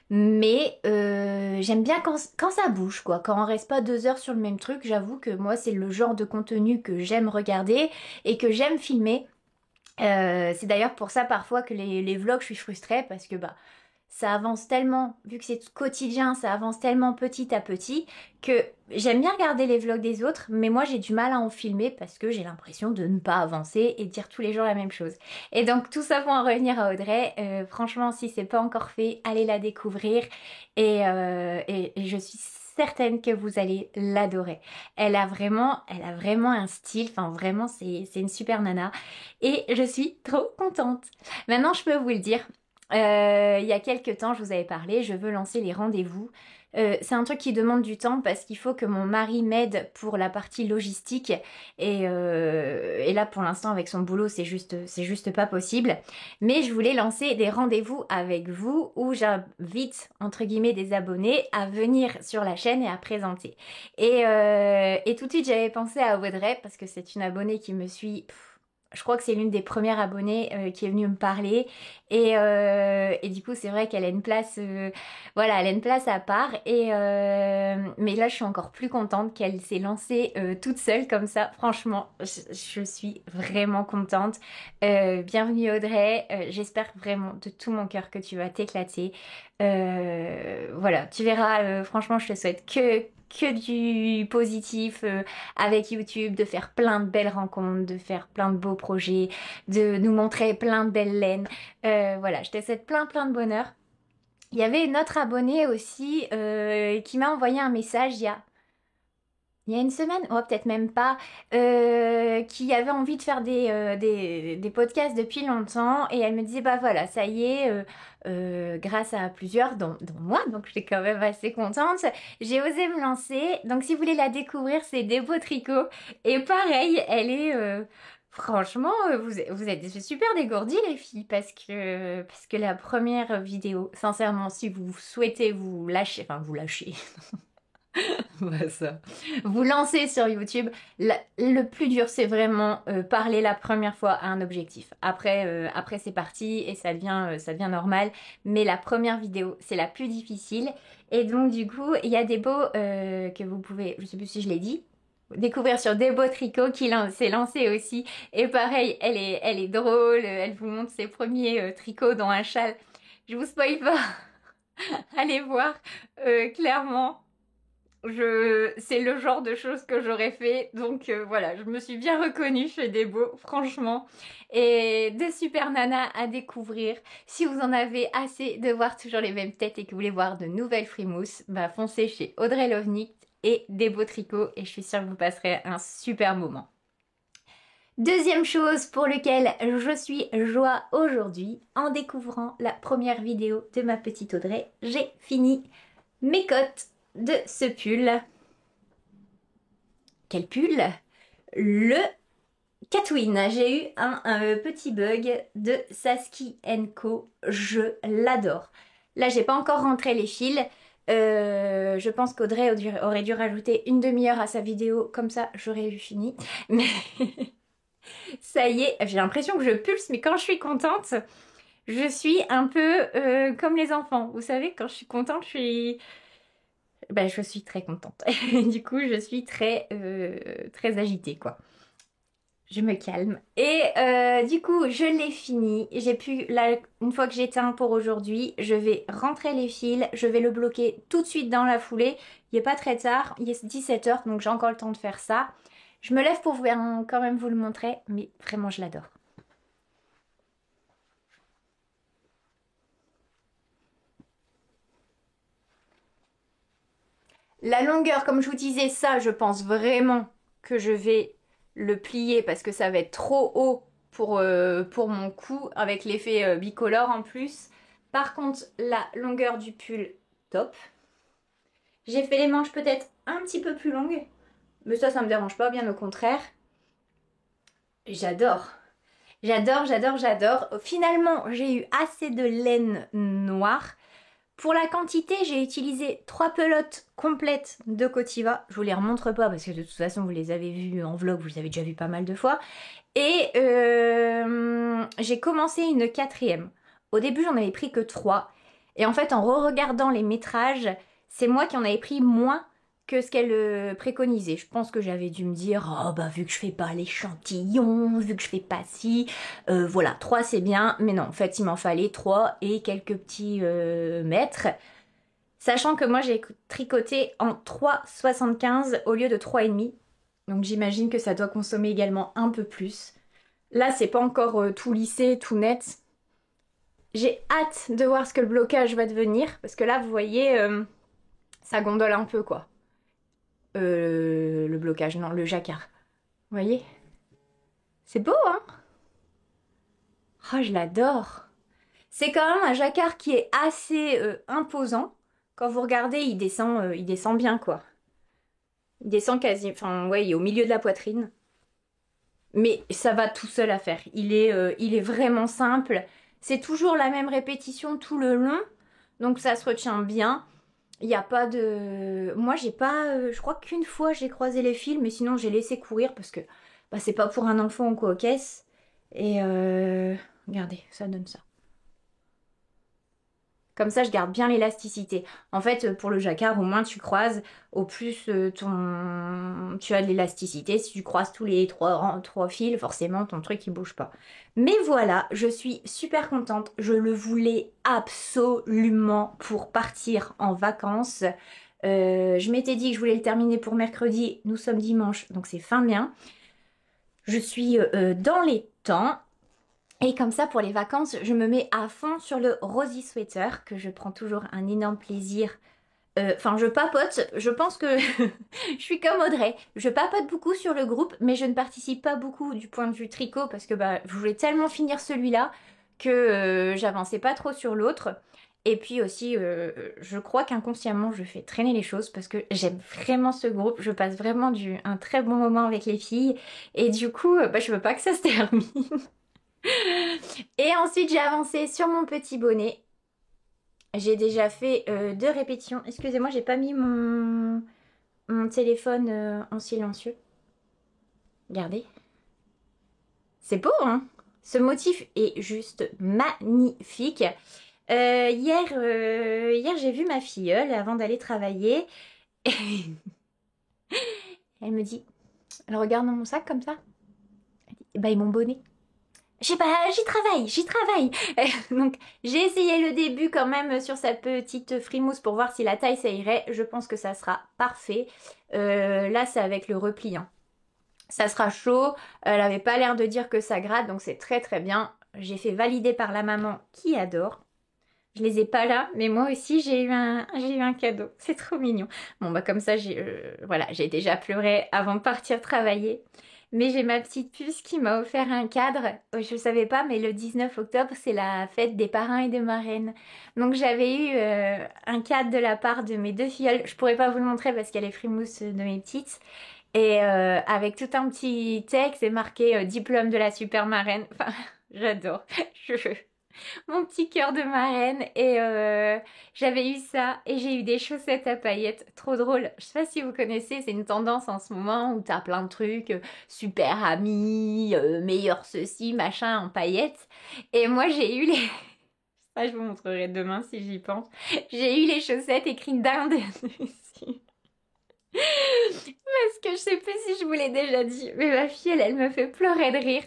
Mais j'aime bien quand ça bouge, quoi. Quand on reste pas 2 heures sur le même truc, j'avoue que moi, c'est le genre de contenu que j'aime regarder et que j'aime filmer. C'est d'ailleurs pour ça parfois que les vlogs, je suis frustrée parce que bah ça avance tellement, vu que c'est quotidien, ça avance tellement petit à petit que j'aime bien regarder les vlogs des autres, mais moi j'ai du mal à en filmer parce que j'ai l'impression de ne pas avancer et de dire tous les jours la même chose. Et donc tout ça pour en revenir à Audrey, franchement si c'est pas encore fait, allez la découvrir et je suis certaine que vous allez l'adorer. Elle a vraiment un style, enfin vraiment c'est une super nana et je suis trop contente. Maintenant je peux vous le dire, il y a quelques temps, je vous avais parlé, je veux lancer les rendez-vous. C'est un truc qui demande du temps parce qu'il faut que mon mari m'aide pour la partie logistique et là pour l'instant avec son boulot c'est juste pas possible. Mais je voulais lancer des rendez-vous avec vous où j'invite entre guillemets des abonnés à venir sur la chaîne et à présenter. Et tout de suite j'avais pensé à Audrey parce que c'est une abonnée qui me suit. Je crois que c'est l'une des premières abonnées qui est venue me parler et du coup c'est vrai qu'elle a une place voilà elle a une place à part mais là je suis encore plus contente qu'elle s'est lancée toute seule comme ça franchement je suis vraiment contente. Bienvenue Audrey. J'espère vraiment de tout mon cœur que tu vas t'éclater. Voilà tu verras franchement je te souhaite que du positif avec YouTube, de faire plein de belles rencontres, de faire plein de beaux projets, de nous montrer plein de belles laines. Voilà, je te souhaite plein de bonheur. Il y avait une autre abonnée aussi qui m'a envoyé un message il y a une semaine, oh peut-être même pas, qui avait envie de faire des podcasts depuis longtemps et elle me disait bah voilà ça y est, grâce à plusieurs dont moi donc j'étais quand même assez contente, j'ai osé me lancer. Donc si vous voulez la découvrir c'est des beaux tricots et pareil elle est franchement vous êtes super dégourdies les filles parce que la première vidéo sincèrement si vous souhaitez vous lâcher enfin vous lâcher Ouais, ça. Vous lancez sur YouTube. Le plus dur, c'est vraiment parler la première fois à un objectif. Après c'est parti et ça devient normal. Mais la première vidéo, c'est la plus difficile. Et donc, du coup, il y a des beaux que vous pouvez, je sais plus si je l'ai dit, découvrir sur Des Beaux Tricots qui s'est lancée aussi. Et pareil, elle est drôle. Elle vous montre ses premiers tricots dans un châle. Je vous spoil pas. Allez voir. Clairement. C'est le genre de choses que j'aurais fait, donc voilà, je me suis bien reconnue chez des beaux, franchement. Et des super nanas à découvrir. Si vous en avez assez de voir toujours les mêmes têtes et que vous voulez voir de nouvelles frimousses, bah foncez chez Audrey Lovnik et Des Beaux Tricots et je suis sûre que vous passerez un super moment. Deuxième chose pour laquelle je suis joie aujourd'hui, en découvrant la première vidéo de ma petite Audrey, j'ai fini mes cottes de ce pull. Quel pull? Le Catwin. J'ai eu un petit bug de Saski Co. Je l'adore. Là, j'ai pas encore rentré les fils. Je pense qu'Audrey aurait dû rajouter une demi-heure à sa vidéo. Comme ça, j'aurais eu fini. Mais ça y est, j'ai l'impression que je pulse. Mais quand je suis contente, je suis un peu comme les enfants. Vous savez, quand je suis contente, je suis très contente. Du coup, je suis très agitée, quoi. Je me calme. Et du coup, je l'ai fini. J'ai pu, là, une fois que j'ai éteint pour aujourd'hui, je vais rentrer les fils. Je vais le bloquer tout de suite dans la foulée. Il n'est pas très tard. Il est 17 h, donc j'ai encore le temps de faire ça. Je me lève pour quand même vous le montrer, mais vraiment, je l'adore. La longueur, comme je vous disais, ça, je pense vraiment que je vais le plier parce que ça va être trop haut pour mon cou avec l'effet bicolore en plus. Par contre, la longueur du pull, top. J'ai fait les manches peut-être un petit peu plus longues, mais ça me dérange pas, bien au contraire. J'adore. J'adore, j'adore, j'adore. Finalement, j'ai eu assez de laine noire. Pour la quantité, j'ai utilisé 3 pelotes complètes de Cotiva. Je vous les remontre pas parce que de toute façon, vous les avez vues en vlog, vous les avez déjà vues pas mal de fois. Et j'ai commencé une 4e. Au début, j'en avais pris que 3. Et en fait, en re-regardant les métrages, c'est moi qui en avais pris moins que ce qu'elle préconisait. Je pense que j'avais dû me dire, oh bah vu que je fais pas l'échantillon, vu que je fais pas ci, voilà, 3 c'est bien, mais non, en fait il m'en fallait 3 et quelques petits mètres. Sachant que moi j'ai tricoté en 3,75 au lieu de 3,5. Donc j'imagine que ça doit consommer également un peu plus. Là c'est pas encore tout lissé, tout net. J'ai hâte de voir ce que le blocage va devenir, parce que là vous voyez, ça gondole un peu quoi. Le blocage, non, le jacquard. Vous voyez? C'est beau, hein? Oh, je l'adore. C'est quand même un jacquard qui est assez imposant. Quand vous regardez, il descend bien, quoi. Il descend quasi... Enfin, ouais, il est au milieu de la poitrine. Mais ça va tout seul à faire. Il est vraiment simple. C'est toujours la même répétition tout le long. Donc ça se retient bien. Il n'y a pas de... Moi, j'ai pas... je crois qu'une fois, j'ai croisé les fils, mais sinon, j'ai laissé courir parce que bah, c'est pas pour un enfant ou quoi, caisse. Et regardez, ça donne ça. Comme ça, je garde bien l'élasticité. En fait, pour le jacquard, au moins tu croises, au plus tu as de l'élasticité. Si tu croises tous les 3 fils, forcément, ton truc, il bouge pas. Mais voilà, je suis super contente. Je le voulais absolument pour partir en vacances. Je m'étais dit que je voulais le terminer pour mercredi. Nous sommes dimanche, donc c'est fin bien. Je suis dans les temps. Et comme ça, pour les vacances, je me mets à fond sur le Rosy Sweater, que je prends toujours un énorme plaisir. Enfin, je papote, je pense que je suis comme Audrey. Je papote beaucoup sur le groupe, mais je ne participe pas beaucoup du point de vue tricot, parce que bah, je voulais tellement finir celui-là que j'avançais pas trop sur l'autre. Et puis aussi, je crois qu'inconsciemment, je fais traîner les choses, parce que j'aime vraiment ce groupe. Je passe vraiment un très bon moment avec les filles. Et du coup, bah, je veux pas que ça se termine. Et ensuite, j'ai avancé sur mon petit bonnet. J'ai déjà fait 2 répétitions. Excusez-moi, j'ai pas mis mon téléphone en silencieux. Regardez. C'est beau, hein? Ce motif est juste magnifique. Hier, j'ai vu ma filleule avant d'aller travailler. Elle me dit, elle regarde dans mon sac comme ça. Elle dit, bah, et mon bonnet? J'y travaille. Donc j'ai essayé le début quand même sur sa petite frimousse pour voir si la taille ça irait. Je pense que ça sera parfait. Là c'est avec le repli. Hein. Ça sera chaud. Elle avait pas l'air de dire que ça gratte, donc c'est très très bien. J'ai fait valider par la maman qui adore. Je les ai pas là, mais moi aussi j'ai eu un cadeau. C'est trop mignon. Bon bah comme ça voilà, j'ai déjà pleuré avant de partir travailler. Mais j'ai ma petite puce qui m'a offert un cadre. Je ne savais pas, mais le 19 octobre, c'est la fête des parrains et des marraines. Donc j'avais eu un cadre de la part de mes 2 filleules. Je pourrais pas vous le montrer parce qu'il y a les frimouses de mes petites. Et avec tout un petit texte et marqué diplôme de la super marraine. Enfin, j'adore. Mon petit cœur de marraine et j'avais eu ça et j'ai eu des chaussettes à paillettes, trop drôle. Je sais pas si vous connaissez, c'est une tendance en ce moment où t'as plein de trucs, super amis, meilleur ceci, machin en paillettes. Et moi j'ai eu les... Ça je vous montrerai demain si j'y pense. J'ai eu les chaussettes écrites d'Inde dessus. Parce que je sais plus si je vous l'ai déjà dit, mais ma fille elle me fait pleurer de rire.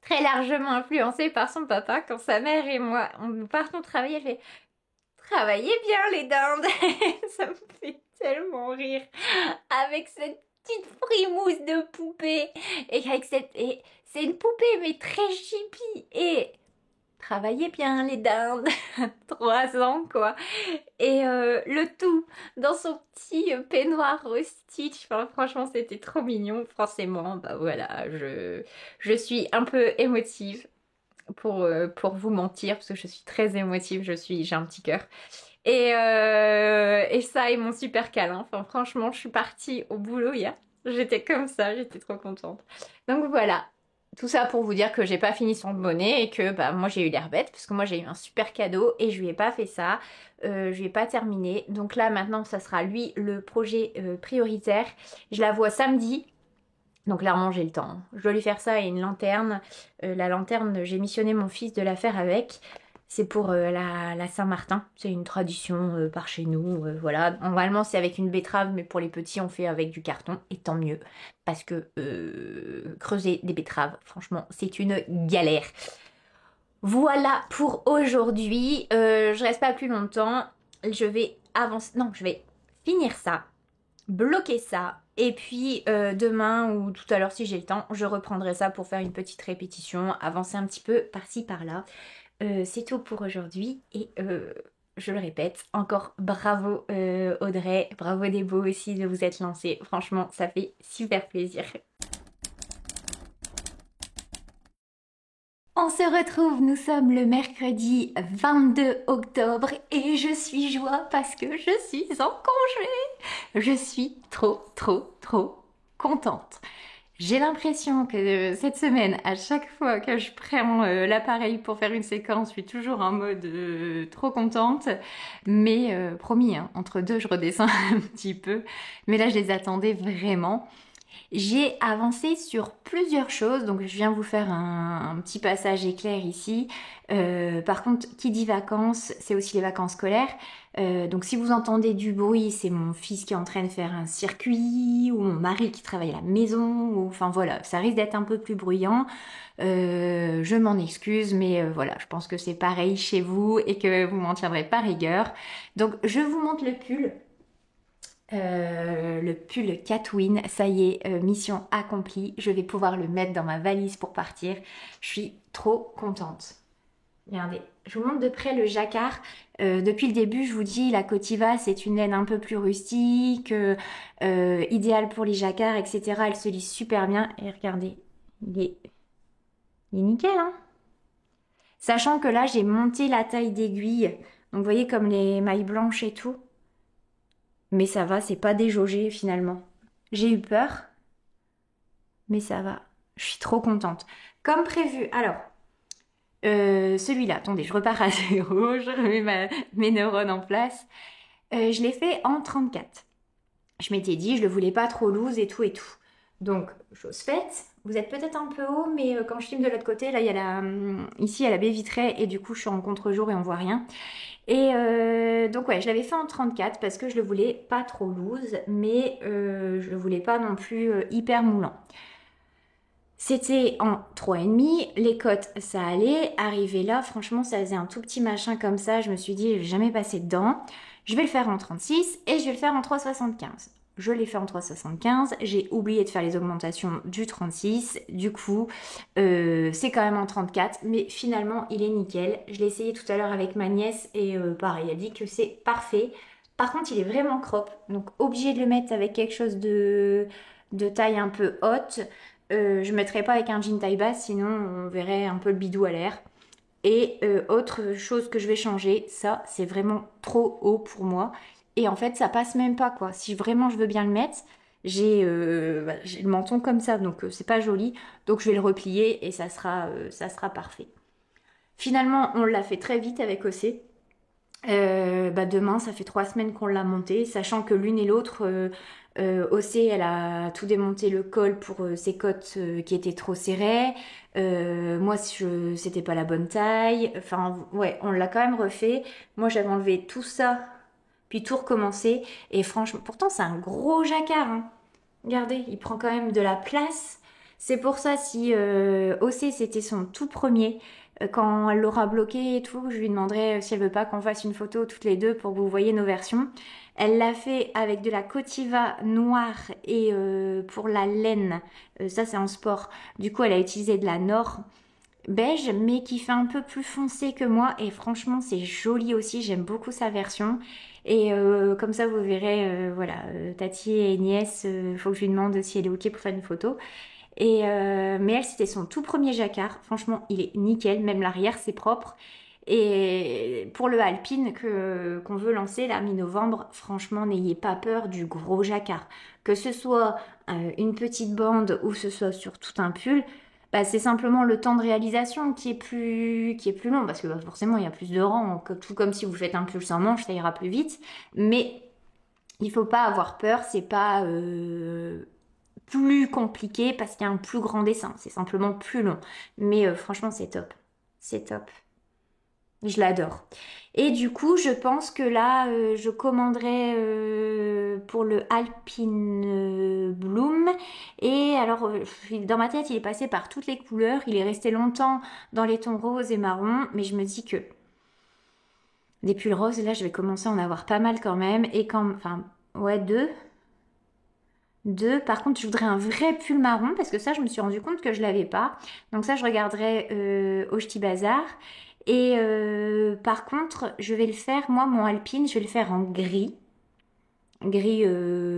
Très largement influencée par son papa, quand sa mère et moi, nous partons travailler, elle fait « Travaillez bien les dindes !» Ça me fait tellement rire. Avec cette petite frimousse de poupée. Et c'est une poupée, mais très chippie. Et travaillez bien les dindes, 3 ans quoi. Et le tout dans son petit peignoir rose Stitch. Enfin, franchement, c'était trop mignon. Forcément, bah voilà, je suis un peu émotive pour vous mentir, parce que je suis très émotive, j'ai un petit cœur. Et ça et mon super câlin. Enfin, franchement, je suis partie au boulot hier. J'étais comme ça, j'étais trop contente. Donc voilà, tout ça pour vous dire que j'ai pas fini son bonnet et que bah moi j'ai eu l'air bête parce que moi j'ai eu un super cadeau et je lui ai pas fait ça, je lui ai pas terminé. Donc là maintenant ça sera lui le projet prioritaire. Je la vois samedi. Donc clairement j'ai le temps. Je dois lui faire ça et une lanterne. La lanterne, j'ai missionné mon fils de la faire avec. C'est pour la Saint-Martin. C'est une tradition par chez nous. Voilà. Normalement c'est avec une betterave, mais pour les petits on fait avec du carton. Et tant mieux. Parce que creuser des betteraves, franchement, c'est une galère. Voilà pour aujourd'hui. Je reste pas plus longtemps. Je vais avancer. Non, je vais finir ça. Bloquer ça. Et puis demain ou tout à l'heure si j'ai le temps, je reprendrai ça pour faire une petite répétition, avancer un petit peu par-ci par-là. C'est tout pour aujourd'hui et je le répète, encore bravo Audrey, bravo Débo aussi de vous être lancée. Franchement, ça fait super plaisir. On se retrouve, nous sommes le mercredi 22 octobre et je suis joie parce que je suis en congé. Je suis trop contente. J'ai l'impression que cette semaine, à chaque fois que je prends l'appareil pour faire une séquence, je suis toujours en mode trop contente. Mais promis, hein, entre deux, je redescends un petit peu. Mais là, je les attendais vraiment. J'ai avancé sur plusieurs choses, donc je viens vous faire un petit passage éclair ici. Par contre, qui dit vacances, c'est aussi les vacances scolaires. Donc si vous entendez du bruit, c'est mon fils qui est en train de faire un circuit, ou mon mari qui travaille à la maison, ou enfin voilà, ça risque d'être un peu plus bruyant. Je m'en excuse, mais voilà, je pense que c'est pareil chez vous et que vous m'en tiendrez par rigueur. Donc je vous montre le pull. Le pull Catwin, ça y est, mission accomplie. Je vais pouvoir le mettre dans ma valise pour partir. Je suis trop contente. Regardez, je vous montre de près le jacquard. Depuis le début, je vous dis, la Cotiva, c'est une laine un peu plus rustique, idéale pour les jacquards, etc. Elle se lisse super bien. Et regardez, il est nickel, hein. Sachant que là, j'ai monté la taille d'aiguille. Donc, vous voyez, comme les mailles blanches et tout. Mais ça va, c'est pas déjaugé finalement. J'ai eu peur, mais ça va. Je suis trop contente. Comme prévu. Alors, celui-là, attendez, je repars à zéro, je remets mes neurones en place. Je l'ai fait en 34. Je m'étais dit, je le voulais pas trop loose et tout et tout. Donc, chose faite. Vous êtes peut-être un peu haut, mais quand je filme de l'autre côté, là, il y a ici, il y a la baie vitrée et du coup, je suis en contre-jour et on voit rien. Et donc ouais, je l'avais fait en 34 parce que je le voulais pas trop loose, mais je le voulais pas non plus hyper moulant. C'était en 3,5, les côtes ça allait, arrivé là, franchement ça faisait un tout petit machin comme ça, je me suis dit je vais jamais passer dedans, je vais le faire en 36 et je vais le faire en 3,75. Je l'ai fait en 3,75, j'ai oublié de faire les augmentations du 36, du coup c'est quand même en 34, mais finalement il est nickel. Je l'ai essayé tout à l'heure avec ma nièce et pareil, elle dit que c'est parfait. Par contre il est vraiment crop, donc obligé de le mettre avec quelque chose de taille un peu haute. Je ne mettrais pas avec un jean taille basse, sinon on verrait un peu le bidou à l'air. Et autre chose que je vais changer, ça c'est vraiment trop haut pour moi. Et en fait, ça passe même pas quoi. Si vraiment je veux bien le mettre, j'ai le menton comme ça, donc c'est pas joli. Donc je vais le replier et ça sera parfait. Finalement, on l'a fait très vite avec OC. Demain, ça fait 3 semaines qu'on l'a monté, sachant que l'une et l'autre, OC, elle a tout démonté le col pour ses côtes qui étaient trop serrées. Moi, c'était pas la bonne taille. Enfin, ouais, on l'a quand même refait. Moi, j'avais enlevé tout ça puis tout recommencer. Et franchement, pourtant c'est un gros jacquard, hein. Regardez, il prend quand même de la place. C'est pour ça, si OC c'était son tout premier, quand elle l'aura bloqué et tout, je lui demanderai si elle veut pas qu'on fasse une photo toutes les deux pour que vous voyez nos versions. Elle l'a fait avec de la Cotiva noire et pour la laine, ça c'est en sport. Du coup, elle a utilisé de la Nord. beige, mais qui fait un peu plus foncé que moi. Et franchement, c'est joli aussi. J'aime beaucoup sa version. Et comme ça, vous verrez, voilà, Tati et nièce, faut que je lui demande si elle est OK pour faire une photo. Et mais elle, c'était son tout premier jacquard. Franchement, il est nickel. Même l'arrière, c'est propre. Et pour le Alpine qu'on veut lancer là mi-novembre, franchement, n'ayez pas peur du gros jacquard. Que ce soit une petite bande ou ce soit sur tout un pull, bah, c'est simplement le temps de réalisation qui est plus long parce que bah, forcément il y a plus de rangs. Tout comme si vous faites un pull sans manche, ça ira plus vite. Mais il faut pas avoir peur, c'est pas plus compliqué parce qu'il y a un plus grand dessin. C'est simplement plus long. Mais franchement, c'est top. C'est top. Je l'adore. Et du coup, je pense que là, je commanderai pour le Alpine Bloom. Et alors, dans ma tête, il est passé par toutes les couleurs. Il est resté longtemps dans les tons roses et marron. Mais je me dis que des pulls roses, là, je vais commencer à en avoir pas mal quand même. Et quand, enfin, ouais, deux. Deux. Par contre, je voudrais un vrai pull marron parce que ça, je me suis rendu compte que je l'avais pas. Donc ça, je regarderai au Ch'ti Bazar. Et par contre, je vais le faire, moi, mon Alpine, je vais le faire en gris. Gris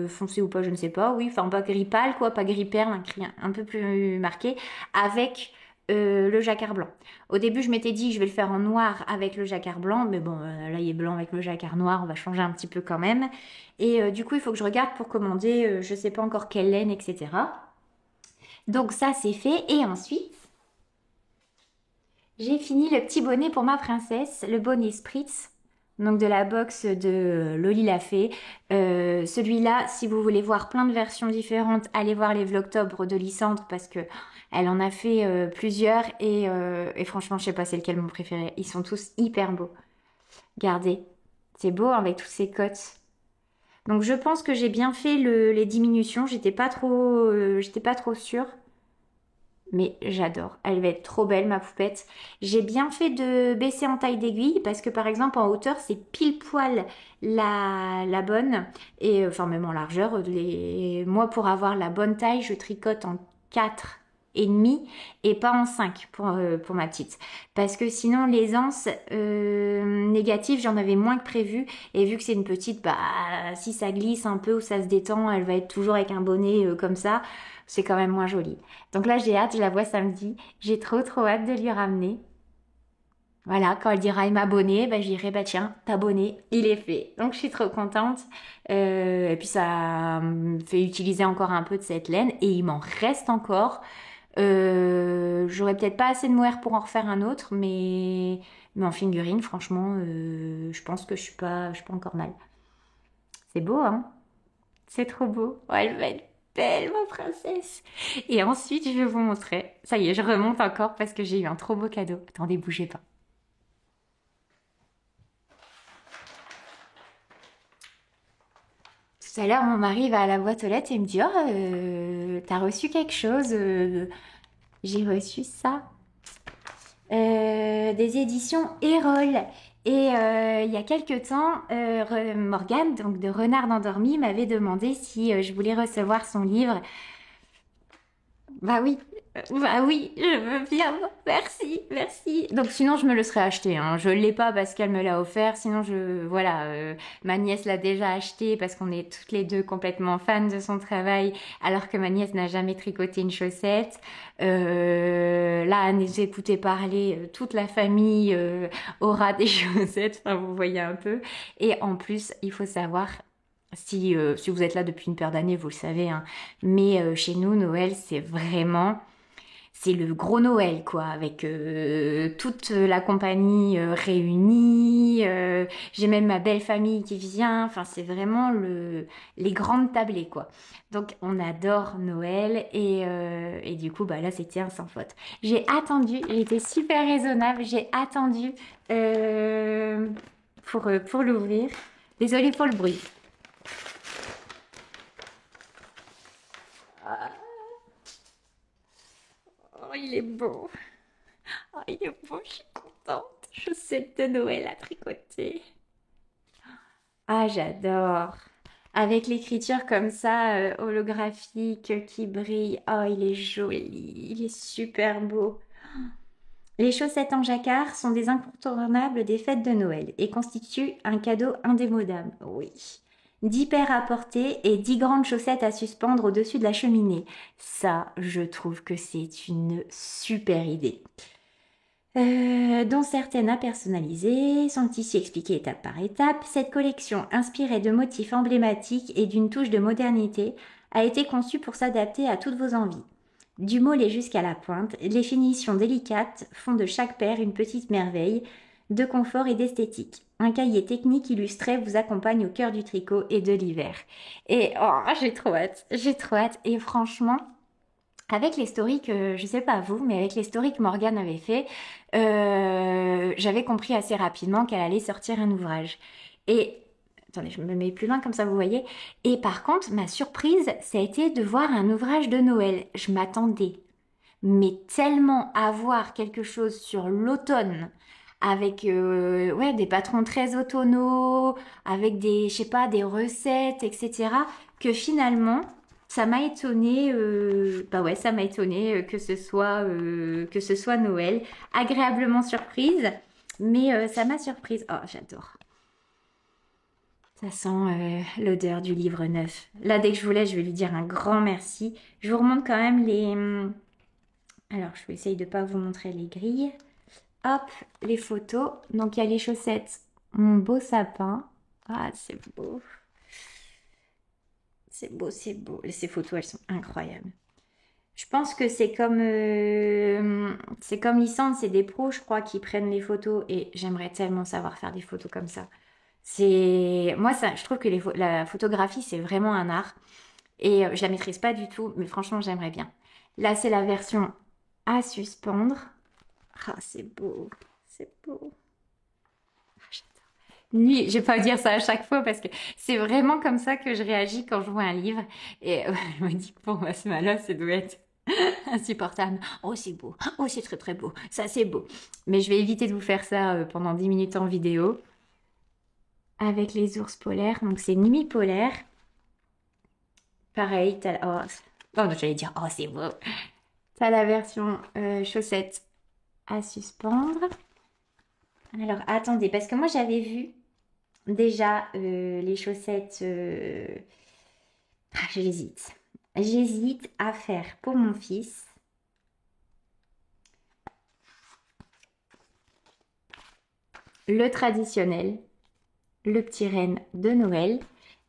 foncé ou pas, je ne sais pas. Oui, enfin pas gris pâle, quoi, pas gris perle, un gris un peu plus marqué, avec le jacquard blanc. Au début, je m'étais dit, je vais le faire en noir avec le jacquard blanc, mais bon, là, il est blanc avec le jacquard noir, on va changer un petit peu quand même. Et du coup, il faut que je regarde pour commander, je sais pas encore quelle laine, etc. Donc ça, c'est fait. Et ensuite, j'ai fini le petit bonnet pour ma princesse, le bonnet Spritz, donc de la box de Loli la Fée. Celui-là, si vous voulez voir plein de versions différentes, allez voir les Vlogtober de Lysandre parce que elle en a fait plusieurs et franchement, je sais pas c'est lequel mon préféré. Ils sont tous hyper beaux. Regardez, c'est beau avec toutes ces cotes. Donc je pense que j'ai bien fait les diminutions. J'étais pas trop sûre. Mais j'adore. Elle va être trop belle, ma poupette. J'ai bien fait de baisser en taille d'aiguille parce que par exemple en hauteur c'est pile poil la bonne et enfin même en largeur. Moi pour avoir la bonne taille je tricote en 4 et demi et pas en 5 pour ma petite. Parce que sinon les anses négatives j'en avais moins que prévu et vu que c'est une petite, bah si ça glisse un peu ou ça se détend elle va être toujours avec un bonnet comme ça. C'est quand même moins joli. Donc là, j'ai hâte, je la vois samedi. J'ai trop hâte de lui ramener. Voilà, quand elle dira il m'a abonné, bah, je dirai bah tiens, t'abonner, il est fait. Donc je suis trop contente. Et puis ça me fait utiliser encore un peu de cette laine et il m'en reste encore. J'aurais peut-être pas assez de mohair pour en refaire un autre, mais en figurine, franchement, je pense que je suis pas encore mal. C'est beau, hein? C'est trop beau. Oh, elle va être belle, ma princesse. Et ensuite, je vais vous montrer. Ça y est, je remonte encore parce que j'ai eu un trop beau cadeau. Attendez, bougez pas. Tout à l'heure, mon mari va à la boîte aux lettres et me dit, oh, t'as reçu quelque chose J'ai reçu ça. Des éditions Erol. Et il y a quelque temps, Morgane, donc de Renard endormi, m'avait demandé si je voulais recevoir son livre. Bah oui, je veux bien. Merci, merci. Donc sinon je me le serais acheté. Hein. Je l'ai pas parce qu'elle me l'a offert. Sinon voilà, ma nièce l'a déjà acheté parce qu'on est toutes les deux complètement fans de son travail, alors que ma nièce n'a jamais tricoté une chaussette. Là, à nous écouter parler, toute la famille aura des chaussettes. Enfin, vous voyez un peu. Et en plus, il faut savoir. Si vous êtes là depuis une paire d'années, vous le savez, hein. Mais chez nous, Noël, c'est le gros Noël, quoi, avec toute la compagnie réunie. J'ai même ma belle famille qui vient. Enfin, c'est vraiment les grandes tablées, quoi. Donc, on adore Noël et du coup, bah là, c'était un sans faute. J'ai attendu, j'ai été super raisonnable, j'ai attendu pour l'ouvrir. Désolée pour le bruit. Oh, il est beau. Oh, il est beau, je suis contente. Chaussettes de Noël à tricoter. Ah, j'adore. Avec l'écriture comme ça, holographique, qui brille. Oh, il est joli. Il est super beau. Les chaussettes en jacquard sont des incontournables des fêtes de Noël et constituent un cadeau indémodable. Oui. 10 paires à porter et 10 grandes chaussettes à suspendre au-dessus de la cheminée. Ça, je trouve que c'est une super idée. Dont certaines à personnaliser, sont ici expliquées étape par étape. Cette collection, inspirée de motifs emblématiques et d'une touche de modernité, a été conçue pour s'adapter à toutes vos envies. Du mollet jusqu'à la pointe, les finitions délicates font de chaque paire une petite merveille de confort et d'esthétique. Un cahier technique illustré vous accompagne au cœur du tricot et de l'hiver. Et oh, j'ai trop hâte. Et franchement, avec les stories que, je sais pas vous, mais avec les stories que Morgane avait fait, j'avais compris assez rapidement qu'elle allait sortir un ouvrage. Et, attendez, je me mets plus loin comme ça vous voyez. Et par contre, ma surprise, ça a été de voir un ouvrage de Noël. Je m'attendais, mais tellement à voir quelque chose sur l'automne, avec ouais, des patrons très autonomes, avec des, je sais pas, des recettes, etc., que finalement... Ça m'a étonné, bah ouais, ça m'a étonné que ce soit Noël, agréablement surprise, mais ça m'a surprise. Oh, j'adore. Ça sent l'odeur du livre neuf. Là, dès que je vous laisse, je vais lui dire un grand merci. Je vous remonte quand même les. Alors, je vais essayer de ne pas vous montrer les grilles. Hop, les photos. Donc, il y a les chaussettes, mon beau sapin. Ah, c'est beau. C'est beau, c'est beau. Et ces photos, elles sont incroyables. Je pense que c'est comme licence, c'est des pros, je crois, qui prennent les photos. Et j'aimerais tellement savoir faire des photos comme ça. Moi, ça, je trouve que la photographie, c'est vraiment un art. Et je la maîtrise pas du tout, mais franchement, j'aimerais bien. Là, c'est la version à suspendre. Ah, c'est beau. C'est beau. Nuit, je vais pas dire ça à chaque fois parce que c'est vraiment comme ça que je réagis quand je vois un livre. Et je me dis que pour moi, ce malheur, ça doit être insupportable. Oh, c'est beau. Oh, c'est très très beau. Ça, c'est beau. Mais je vais éviter de vous faire ça pendant 10 minutes en vidéo. Avec les ours polaires. Donc, c'est nuit polaire. Pareil. Oh, non, j'allais dire, oh, c'est beau. T'as la version chaussettes à suspendre. Alors, attendez, parce que moi, j'avais vu déjà les chaussettes... j'hésite. J'hésite à faire pour mon fils. Le traditionnel, le petit renne de Noël.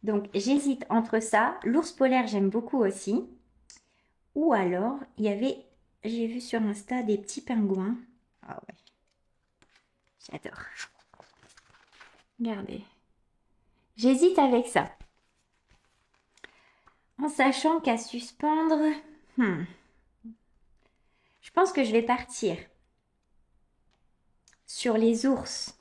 Donc, j'hésite entre ça. L'ours polaire, j'aime beaucoup aussi. Ou alors, il y avait... J'ai vu sur Insta des petits pingouins. Ah ouais. J'adore. Regardez. J'hésite avec ça. En sachant qu'à suspendre... je pense que je vais partir sur les ours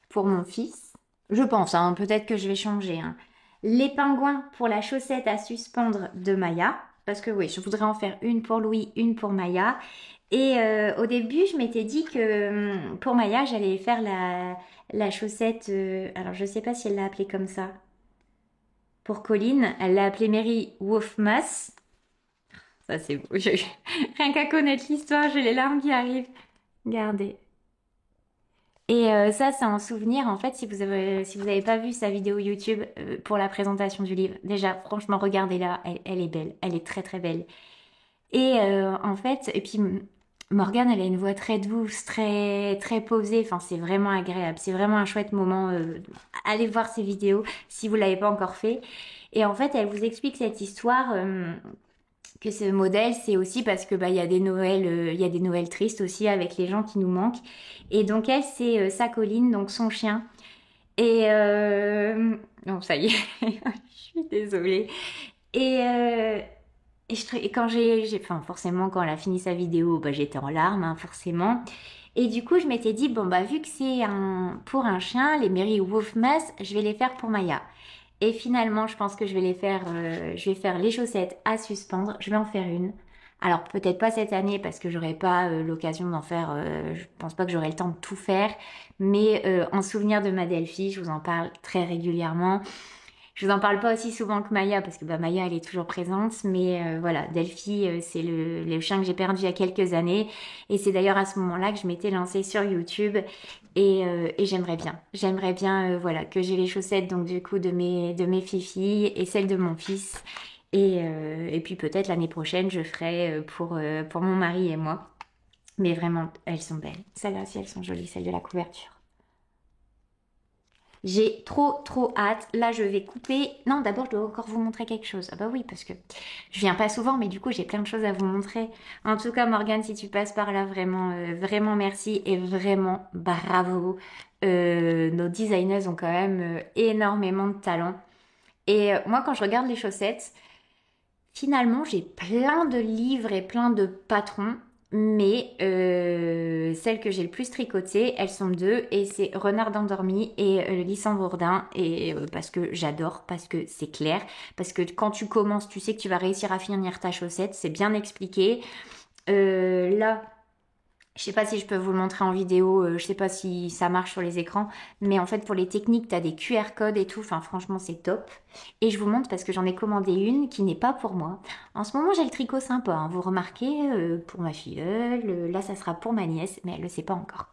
pour mon fils. Je pense, hein, peut-être que je vais changer. Hein. Les pingouins pour la chaussette à suspendre de Maya. Parce que oui, je voudrais en faire une pour Louis, une pour Maya. Et au début, je m'étais dit que pour Maya, j'allais faire la chaussette... alors, je ne sais pas si elle l'a appelée comme ça. Pour Colline, elle l'a appelée Mary Wolfmas. Ça, c'est beau. Rien qu'à connaître l'histoire, j'ai les larmes qui arrivent. Regardez. Et ça, c'est un souvenir, en fait, si vous avez pas vu sa vidéo YouTube pour la présentation du livre. Déjà, franchement, regardez-la, elle est belle. Elle est très, très belle. Et en fait, et puis Morgane, elle a une voix très douce, très, très posée. Enfin, c'est vraiment agréable. C'est vraiment un chouette moment. Allez voir ses vidéos si vous l'avez pas encore fait. Et en fait, elle vous explique cette histoire que ce modèle, c'est aussi parce que bah il y a des Noëls tristes aussi avec les gens qui nous manquent. Et donc elle, c'est sa Colline, donc son chien. Et non, ça y est, je suis désolée. Et quand enfin forcément quand elle a fini sa vidéo, bah j'étais en larmes, hein, forcément. Et du coup, je m'étais dit bon bah vu que c'est pour un chien, les Mary Wolfmas, je vais les faire pour Maya. Et finalement, je pense que je vais je vais faire les chaussettes à suspendre. Je vais en faire une. Alors peut-être pas cette année parce que j'aurai pas l'occasion d'en faire. Je pense pas que j'aurai le temps de tout faire. Mais en souvenir de ma Delphi, je vous en parle très régulièrement. Je vous en parle pas aussi souvent que Maya, parce que bah, Maya, elle est toujours présente. Mais voilà, Delphi, c'est le chien que j'ai perdu il y a quelques années. Et c'est d'ailleurs à ce moment-là que je m'étais lancée sur YouTube. Et j'aimerais bien. J'aimerais bien voilà, que j'ai les chaussettes donc du coup de mes filles et celles de mon fils. Et puis peut-être l'année prochaine, je ferai pour mon mari et moi. Mais vraiment, elles sont belles. Celles-là aussi, elles sont jolies, celles de la couverture. J'ai trop hâte. Là, je vais couper. Non, d'abord, je dois encore vous montrer quelque chose. Ah bah oui, parce que je viens pas souvent, mais du coup, j'ai plein de choses à vous montrer. En tout cas, Morgane, si tu passes par là, vraiment, vraiment merci et vraiment bravo. Nos designers ont quand même énormément de talent. Et moi, quand je regarde les chaussettes, finalement, j'ai plein de livres et plein de patrons, mais celles que j'ai le plus tricotées, elles sont deux, et c'est Renard endormi et le Lysandre Bourdin, et parce que j'adore, parce que c'est clair, parce que quand tu commences, tu sais que tu vas réussir à finir ta chaussette, c'est bien expliqué. Là, je sais pas si je peux vous le montrer en vidéo, je sais pas si ça marche sur les écrans, mais en fait pour les techniques, tu as des QR codes et tout, enfin franchement c'est top. Et je vous montre parce que j'en ai commandé une qui n'est pas pour moi. En ce moment j'ai le tricot sympa, hein, vous remarquez, pour ma filleule, là ça sera pour ma nièce, mais elle le sait pas encore.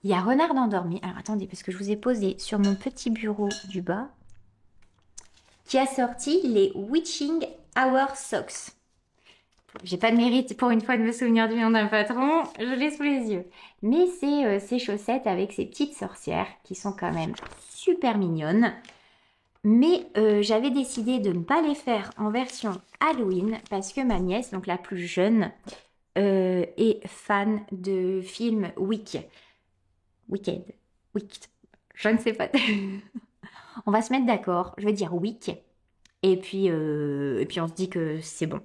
Il y a Renard endormi, alors attendez parce que je vous ai posé sur mon petit bureau du bas, qui a sorti les Witching Hour Socks. J'ai pas de mérite pour une fois de me souvenir du nom d'un patron, je l'ai sous les yeux. Mais c'est ces chaussettes avec ces petites sorcières qui sont quand même super mignonnes. Mais j'avais décidé de ne pas les faire en version Halloween parce que ma nièce, donc la plus jeune, est fan de films Wicked. Je ne sais pas. On va se mettre d'accord, je vais dire Wick. Et puis on se dit que c'est bon.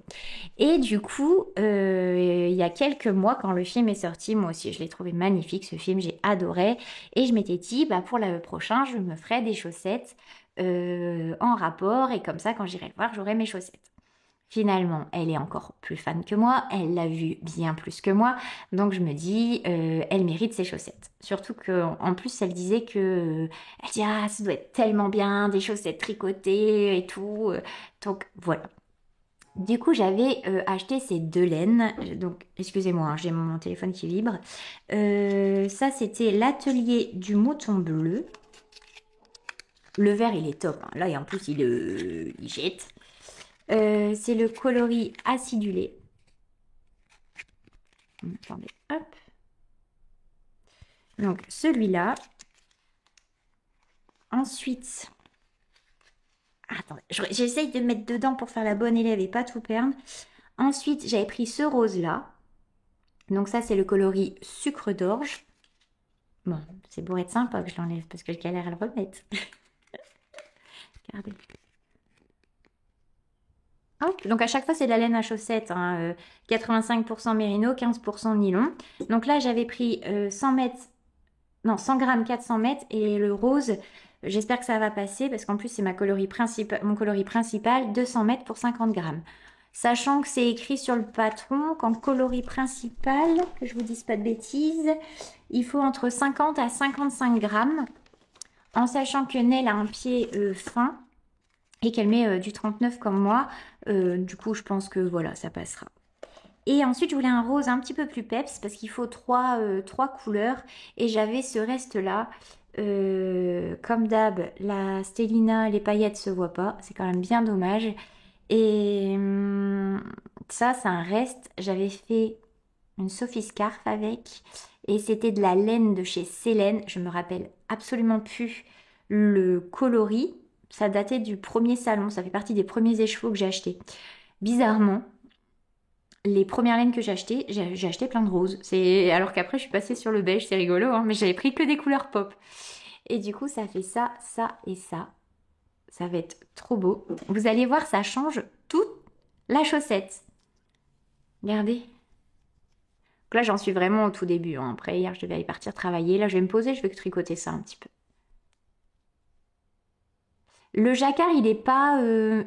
Et du coup, il y a quelques mois, quand le film est sorti, moi aussi, je l'ai trouvé magnifique, ce film, j'ai adoré. Et je m'étais dit, bah, pour le prochain, je me ferai des chaussettes en rapport. Et comme ça, quand j'irai le voir, j'aurai mes chaussettes. Finalement, elle est encore plus fan que moi, elle l'a vu bien plus que moi, donc je me dis, elle mérite ses chaussettes. Surtout qu'en plus, elle disait elle dit, ah, ça doit être tellement bien, des chaussettes tricotées et tout. Donc voilà. Du coup, j'avais acheté ces deux laines. Donc, excusez-moi, hein, j'ai mon téléphone qui vibre. Ça, c'était l'atelier du mouton bleu. Le vert, il est top, hein. Là, et en plus, il jette. C'est le coloris acidulé. Attendez, hop. Donc celui-là. Ensuite, attendez, j'essaye de mettre dedans pour faire la bonne élève et pas tout perdre. Ensuite, j'avais pris ce rose-là. Donc ça, c'est le coloris sucre d'orge. Bon, c'est pour être sympa que je l'enlève parce que je galère à le remettre. Regardez. Hop, donc à chaque fois c'est de la laine à chaussettes, hein, 85% mérino, 15% nylon. Donc là j'avais pris 100 grammes 400 mètres et le rose, j'espère que ça va passer parce qu'en plus c'est mon coloris principal, 200 mètres pour 50 grammes. Sachant que c'est écrit sur le patron qu'en coloris principal, que je vous dise pas de bêtises, il faut entre 50 à 55 grammes. En sachant que Nell a un pied fin et qu'elle met du 39 comme moi, du coup je pense que voilà, ça passera. Et ensuite je voulais un rose un petit peu plus peps parce qu'il faut trois couleurs et j'avais ce reste là. Comme d'hab, la Stellina, les paillettes se voient pas, c'est quand même bien dommage. Et ça c'est un reste, j'avais fait une Sophie Scarf avec et c'était de la laine de chez Célène, je me rappelle absolument plus le coloris. Ça datait du premier salon, ça fait partie des premiers écheveaux que j'ai achetés. Bizarrement, les premières laines que j'ai acheté plein de roses. Alors qu'après, je suis passée sur le beige, c'est rigolo, hein, mais j'avais pris que des couleurs pop. Et du coup, ça fait ça, ça et ça. Ça va être trop beau. Vous allez voir, ça change toute la chaussette. Regardez. Donc là, j'en suis vraiment au tout début, hein. Après, hier, je devais aller partir travailler. Là, je vais me poser, je vais tricoter ça un petit peu. Le jacquard, il n'est pas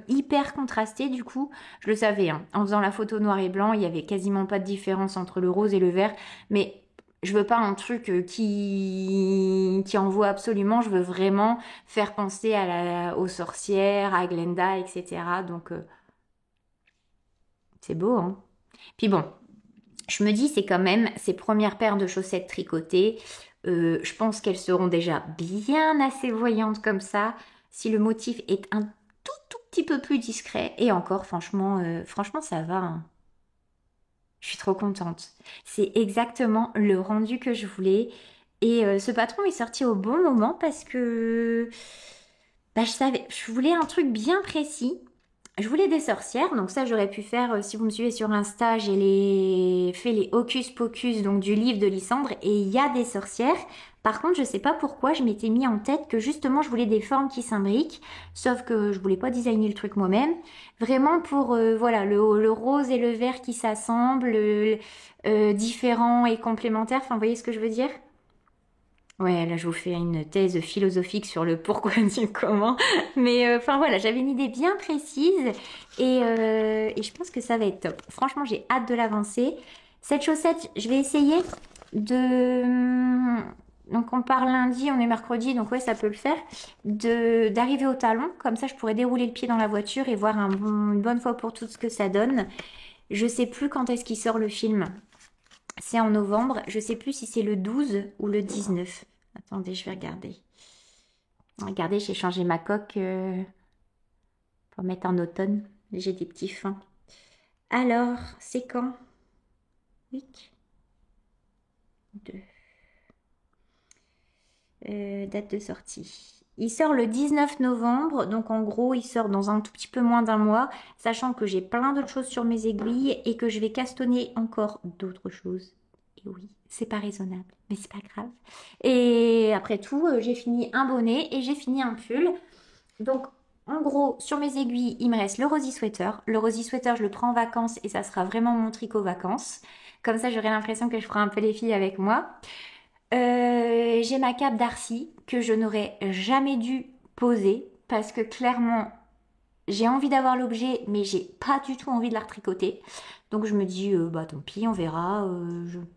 hyper contrasté du coup, je le savais, hein. En faisant la photo noir et blanc, il n'y avait quasiment pas de différence entre le rose et le vert, mais Je veux pas un truc qui envoie absolument. Je veux vraiment faire penser aux sorcières, à Glenda, etc. Donc, c'est beau, hein. Puis bon, je me dis, c'est quand même ces premières paires de chaussettes tricotées. Je pense qu'elles seront déjà bien assez voyantes comme ça. Si le motif est un tout petit peu plus discret. Et encore, franchement, ça va, hein. Je suis trop contente. C'est exactement le rendu que je voulais. Et ce patron est sorti au bon moment parce que bah, je voulais un truc bien précis. Je voulais des sorcières, donc ça j'aurais pu faire, si vous me suivez sur Insta, fait les Hocus Pocus, donc du livre de Lysandre, et il y a des sorcières. Par contre, je sais pas pourquoi, je m'étais mis en tête que justement je voulais des formes qui s'imbriquent, sauf que je voulais pas designer le truc moi-même. Vraiment pour, voilà, le rose et le vert qui s'assemblent, différents et complémentaires, enfin vous voyez ce que je veux dire? Ouais, là je vous fais une thèse philosophique sur le pourquoi du comment. Mais enfin voilà, j'avais une idée bien précise et je pense que ça va être top. Franchement, j'ai hâte de l'avancer. Cette chaussette, je vais essayer de... Donc on part lundi, on est mercredi, donc ouais, ça peut le faire. D'arriver au talon, comme ça je pourrais dérouler le pied dans la voiture et voir une bonne fois pour toutes ce que ça donne. Je sais plus quand est-ce qu'il sort le film. C'est en novembre. Je sais plus si c'est le 12 ou le 19. Attendez, je vais regarder. Regardez, j'ai changé ma coque pour mettre en automne. J'ai des petits fins. Alors, c'est quand? Week 2. Date de sortie. Il sort le 19 novembre, donc en gros, il sort dans un tout petit peu moins d'un mois, sachant que j'ai plein d'autres choses sur mes aiguilles et que je vais castonner encore d'autres choses. Et oui, c'est pas raisonnable, mais c'est pas grave. Et après tout, j'ai fini un bonnet et j'ai fini un pull. Donc, en gros, sur mes aiguilles, il me reste le Rosy Sweater. Le Rosy Sweater, je le prends en vacances et ça sera vraiment mon tricot vacances. Comme ça, j'aurai l'impression que je ferai un peu les filles avec moi. J'ai ma cape Darcy que je n'aurais jamais dû poser parce que clairement j'ai envie d'avoir l'objet mais j'ai pas du tout envie de la retricoter. Donc je me dis bah tant pis, on verra.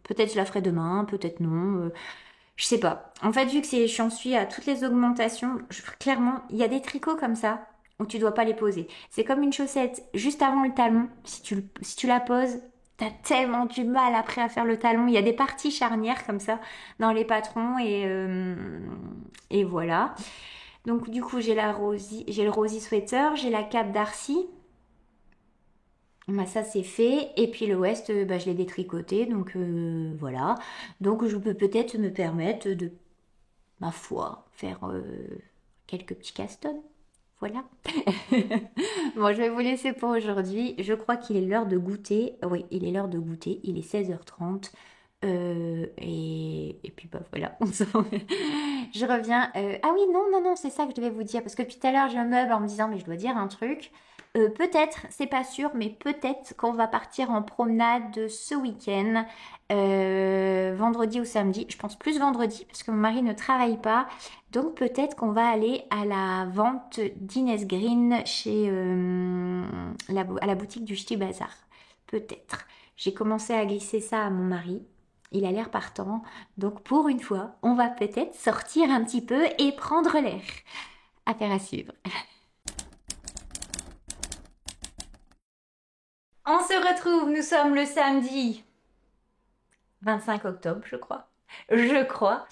Peut-être je la ferai demain, peut-être non. Je sais pas. En fait, vu que j'en suis à toutes les augmentations, clairement, il y a des tricots comme ça où tu dois pas les poser. C'est comme une chaussette juste avant le talon. Si tu la poses, t'as tellement du mal après à faire le talon. Il y a des parties charnières comme ça dans les patrons et voilà. Donc du coup, j'ai le Rosy Sweater, j'ai la cape Darcy. Bah, ça c'est fait. Et puis le West, bah, je l'ai détricoté. Donc voilà. Donc je peux peut-être me permettre de, ma foi, faire quelques petits castones. Voilà. Bon, je vais vous laisser pour aujourd'hui. Je crois qu'il est l'heure de goûter. Oui, il est l'heure de goûter. Il est 16h30. Et puis bah voilà, je reviens. Ah oui, non, c'est ça que je devais vous dire. Parce que depuis tout à l'heure, je meuble en me disant, mais je dois dire un truc. Peut-être, c'est pas sûr, mais peut-être qu'on va partir en promenade ce week-end, vendredi ou samedi. Je pense plus vendredi parce que mon mari ne travaille pas. Donc peut-être qu'on va aller à la vente d'Inès Green chez à la boutique du Ch'ti Bazar. Peut-être. J'ai commencé à glisser ça à mon mari. Il a l'air partant. Donc pour une fois, on va peut-être sortir un petit peu et prendre l'air. Affaire à suivre. On se retrouve, nous sommes le samedi 25 octobre, je crois.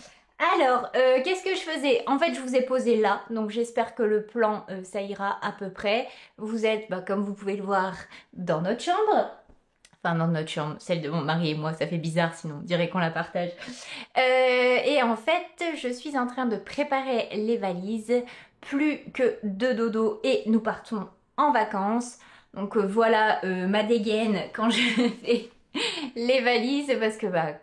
Alors, qu'est-ce que je faisais? En fait, je vous ai posé là, donc j'espère que le plan, ça ira à peu près. Vous êtes, bah, comme vous pouvez le voir, dans notre chambre. Enfin, dans notre chambre, celle de mon mari et moi, ça fait bizarre, sinon on dirait qu'on la partage. Et en fait, je suis en train de préparer les valises. Plus que 2 dodo et nous partons en vacances. Donc voilà ma dégaine quand je fais les valises parce que bah,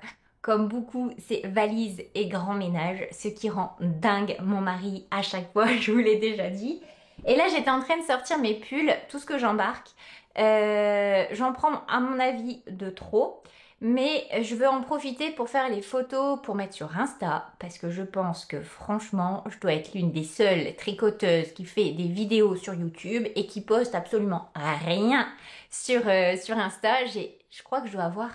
comme beaucoup c'est valises et grand ménage, ce qui rend dingue mon mari à chaque fois, je vous l'ai déjà dit. Et là j'étais en train de sortir mes pulls, tout ce que j'embarque. J'en prends à mon avis de trop. Mais je veux en profiter pour faire les photos pour mettre sur Insta parce que je pense que franchement, je dois être l'une des seules tricoteuses qui fait des vidéos sur YouTube et qui poste absolument rien sur Insta. Je crois que je dois avoir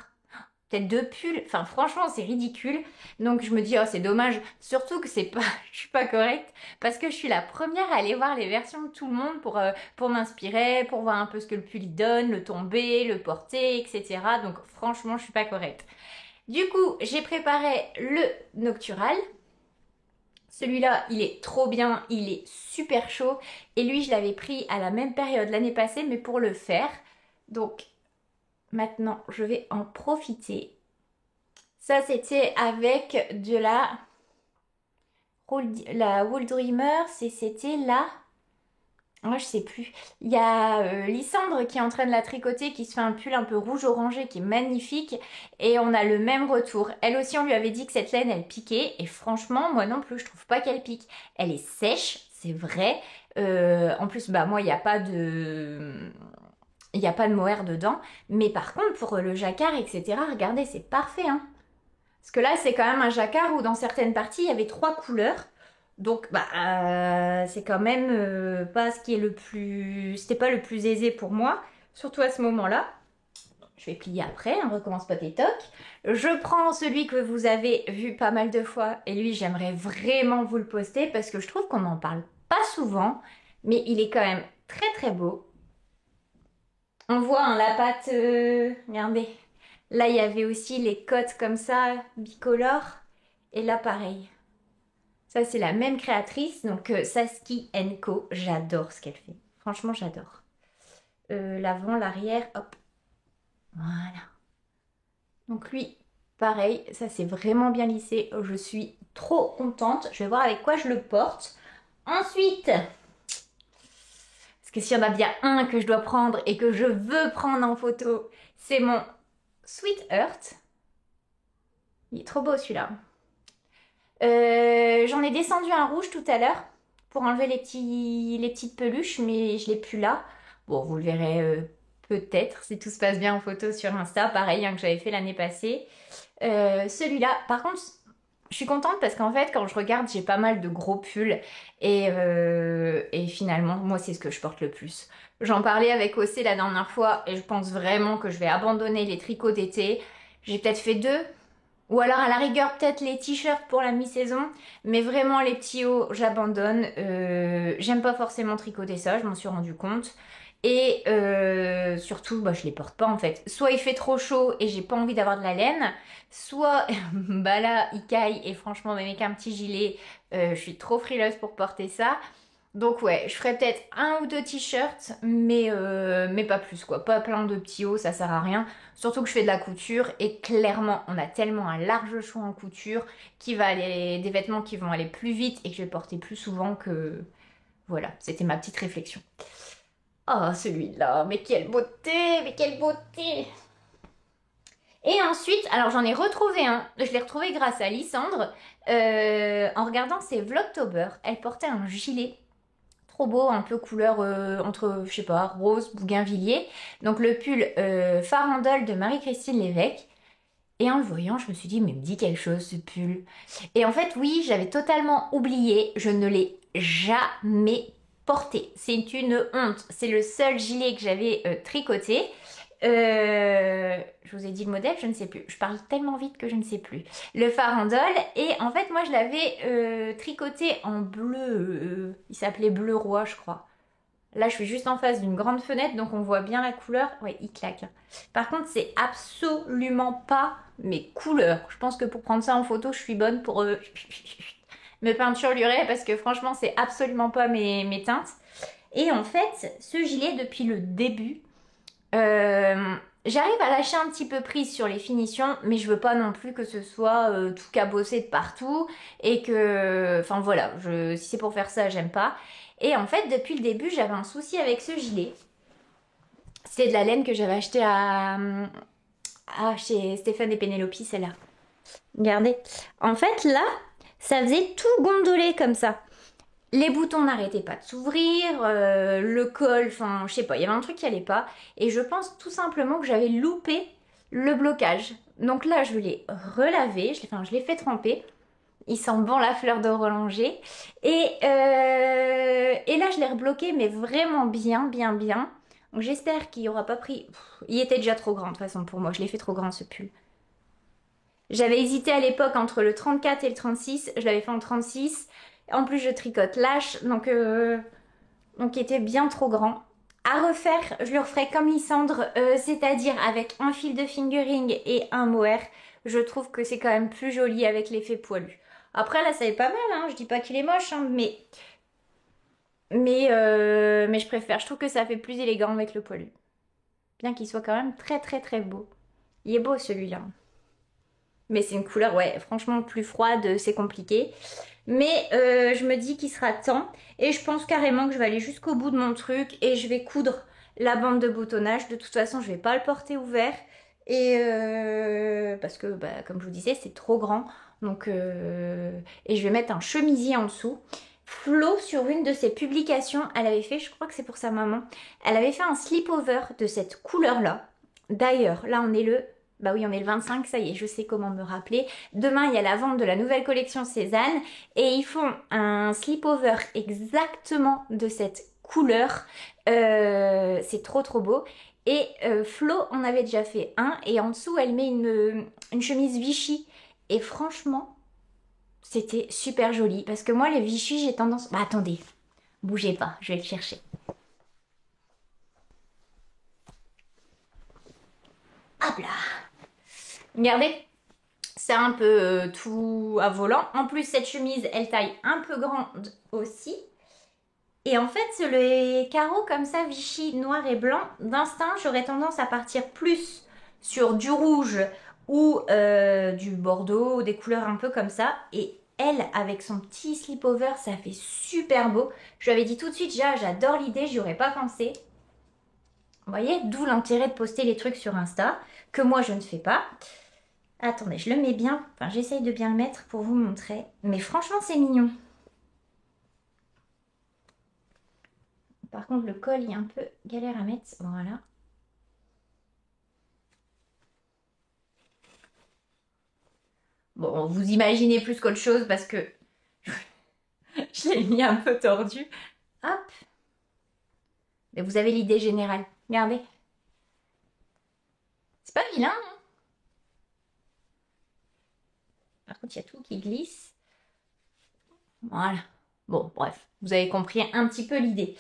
peut-être 2 pulls. Enfin, franchement, c'est ridicule. Donc, je me dis, oh, c'est dommage. Surtout que c'est pas, je suis pas correcte parce que je suis la première à aller voir les versions de tout le monde pour m'inspirer, pour voir un peu ce que le pull il donne, le tomber, le porter, etc. Donc, franchement, je suis pas correcte. Du coup, j'ai préparé le Noctural. Celui-là, il est trop bien, il est super chaud. Et lui, je l'avais pris à la même période l'année passée, mais pour le faire. Donc, maintenant, je vais en profiter. Ça, c'était avec de la Wool Dreamer. C'était la... Moi, je sais plus. Il y a Lysandre qui est en train de la tricoter, qui se fait un pull un peu rouge-orangé, qui est magnifique. Et on a le même retour. Elle aussi, on lui avait dit que cette laine, elle piquait. Et franchement, moi non plus, je trouve pas qu'elle pique. Elle est sèche, c'est vrai. En plus, bah moi, il n'y a pas de... Il n'y a pas de mohair dedans. Mais par contre, pour le jacquard, etc., regardez, c'est parfait, hein. Parce que là, c'est quand même un jacquard où dans certaines parties, il y avait 3 couleurs. Donc, c'est quand même pas ce qui est le plus... C'était pas le plus aisé pour moi, surtout à ce moment-là. Je vais plier après, on recommence pas tes tocs. Je prends celui que vous avez vu pas mal de fois, et lui, j'aimerais vraiment vous le poster parce que je trouve qu'on n'en parle pas souvent, mais il est quand même très très beau. On voit hein, la pâte, regardez. Là, il y avait aussi les cotes comme ça, bicolores, et là, pareil. Ça, c'est la même créatrice, donc Saski Co. J'adore ce qu'elle fait. Franchement, j'adore. L'avant, l'arrière, hop. Voilà. Donc lui, pareil, ça c'est vraiment bien lissé. Je suis trop contente. Je vais voir avec quoi je le porte. Ensuite, parce que s'il y en a bien un que je dois prendre et que je veux prendre en photo, c'est mon Sweet Heart. Il est trop beau celui-là. J'en ai descendu un rouge tout à l'heure pour enlever les petites peluches, mais je l'ai plus là. Bon, vous le verrez peut-être si tout se passe bien en photo sur Insta, pareil hein, que j'avais fait l'année passée. Celui-là, par contre, je suis contente parce qu'en fait, quand je regarde, j'ai pas mal de gros pulls et finalement, moi, c'est ce que je porte le plus. J'en parlais avec Océ la dernière fois et je pense vraiment que je vais abandonner les tricots d'été. J'ai peut-être fait 2. Ou alors à la rigueur peut-être les t-shirts pour la mi-saison, mais vraiment les petits hauts j'abandonne. J'aime pas forcément tricoter ça, je m'en suis rendu compte. Et surtout bah, je les porte pas en fait. Soit il fait trop chaud et j'ai pas envie d'avoir de la laine, soit bah là il caille et franchement même avec un petit gilet je suis trop frileuse pour porter ça. Donc ouais, je ferais peut-être 1 ou 2 t-shirts, mais pas plus quoi. Pas plein de petits hauts, ça sert à rien. Surtout que je fais de la couture et clairement, on a tellement un large choix en couture qui va aller, des vêtements qui vont aller plus vite et que je vais porter plus souvent que... Voilà, c'était ma petite réflexion. Oh, celui-là, mais quelle beauté, mais quelle beauté! Et ensuite, alors j'en ai retrouvé un, je l'ai retrouvé grâce à Lysandre, en regardant ses Vlogtober. Elle portait un gilet trop beau, un peu couleur entre, je sais pas, rose, bougainvillier. Donc le pull Farandole de Marie-Christine Lévesque. Et en le voyant, je me suis dit, mais me dit quelque chose ce pull. Et en fait, oui, j'avais totalement oublié, je ne l'ai jamais porté. C'est une honte. C'est le seul gilet que j'avais tricoté. Je vous ai dit le modèle, je ne sais plus. Je parle tellement vite que je ne sais plus. Le farandole. Et en fait, moi, je l'avais tricoté en bleu. Il s'appelait bleu roi, je crois. Là, je suis juste en face d'une grande fenêtre, donc on voit bien la couleur. Ouais, il claque. Par contre, c'est absolument pas mes couleurs. Je pense que pour prendre ça en photo, je suis bonne pour me peinturer parce que franchement, c'est absolument pas mes teintes. Et en fait, ce gilet, depuis le début, j'arrive à lâcher un petit peu prise sur les finitions, mais je veux pas non plus que ce soit tout cabossé de partout et que... Enfin voilà, si c'est pour faire ça, j'aime pas. Et en fait, depuis le début, j'avais un souci avec ce gilet. C'est de la laine que j'avais acheté chez Stéphane et Pénélope, celle-là. Regardez. En fait, là, ça faisait tout gondoler comme ça. Les boutons n'arrêtaient pas de s'ouvrir, le col, enfin, je sais pas, il y avait un truc qui allait pas. Et je pense tout simplement que j'avais loupé le blocage. Donc là, je l'ai relavé, je l'ai fait tremper. Il sent bon la fleur de Rollinger. Et là, je l'ai rebloqué, mais vraiment bien, bien, bien. Donc j'espère qu'il n'aura pas pris... il était déjà trop grand, de toute façon, pour moi. Je l'ai fait trop grand, ce pull. J'avais hésité à l'époque entre le 34 et le 36. Je l'avais fait en 36. En plus, je tricote lâche, donc il était bien trop grand. À refaire, je le referai comme Lysandre, c'est-à-dire avec un fil de fingering et un mohair. Je trouve que c'est quand même plus joli avec l'effet poilu. Après, là, ça est pas mal, hein. Je dis pas qu'il est moche, hein, mais je préfère. Je trouve que ça fait plus élégant avec le poilu. Bien qu'il soit quand même très très très beau. Il est beau celui-là. Mais c'est une couleur, ouais, franchement plus froide, c'est compliqué. Mais je me dis qu'il sera temps. Et je pense carrément que je vais aller jusqu'au bout de mon truc. Et je vais coudre la bande de boutonnage. De toute façon, je vais pas le porter ouvert. Et parce que, bah, comme je vous disais, c'est trop grand. Donc, et je vais mettre un chemisier en dessous. Flo, sur une de ses publications, elle avait fait, je crois que c'est pour sa maman, elle avait fait un slip-over de cette couleur-là. D'ailleurs, là on est le... Bah oui, on est le 25, ça y est, je sais comment me rappeler. Demain, il y a la vente de la nouvelle collection Cézanne et ils font un slip-over exactement de cette couleur. C'est trop trop beau. Et Flo en avait déjà fait un et en dessous, elle met une chemise Vichy. Et franchement, c'était super joli parce que moi, les Vichy, j'ai tendance... Bah attendez, bougez pas, je vais le chercher. Hop là! Regardez, c'est un peu tout à volant. En plus, cette chemise, elle taille un peu grande aussi. Et en fait, les carreaux comme ça, Vichy, noir et blanc, d'instinct, j'aurais tendance à partir plus sur du rouge ou du bordeaux, des couleurs un peu comme ça. Et elle, avec son petit slip-over, ça fait super beau. Je lui avais dit tout de suite, j'adore l'idée, j'y aurais pas pensé. Vous voyez, d'où l'intérêt de poster les trucs sur Insta, que moi je ne fais pas. Attendez, je le mets bien, enfin j'essaye de bien le mettre pour vous montrer. Mais franchement, c'est mignon. Par contre, le col, il est un peu galère à mettre. Voilà. Bon, vous imaginez plus qu'autre chose parce que je l'ai mis un peu tordu. Hop. Mais vous avez l'idée générale. Regardez. C'est pas vilain, hein? Par contre, il y a tout qui glisse. Voilà. Bon, bref. Vous avez compris un petit peu l'idée.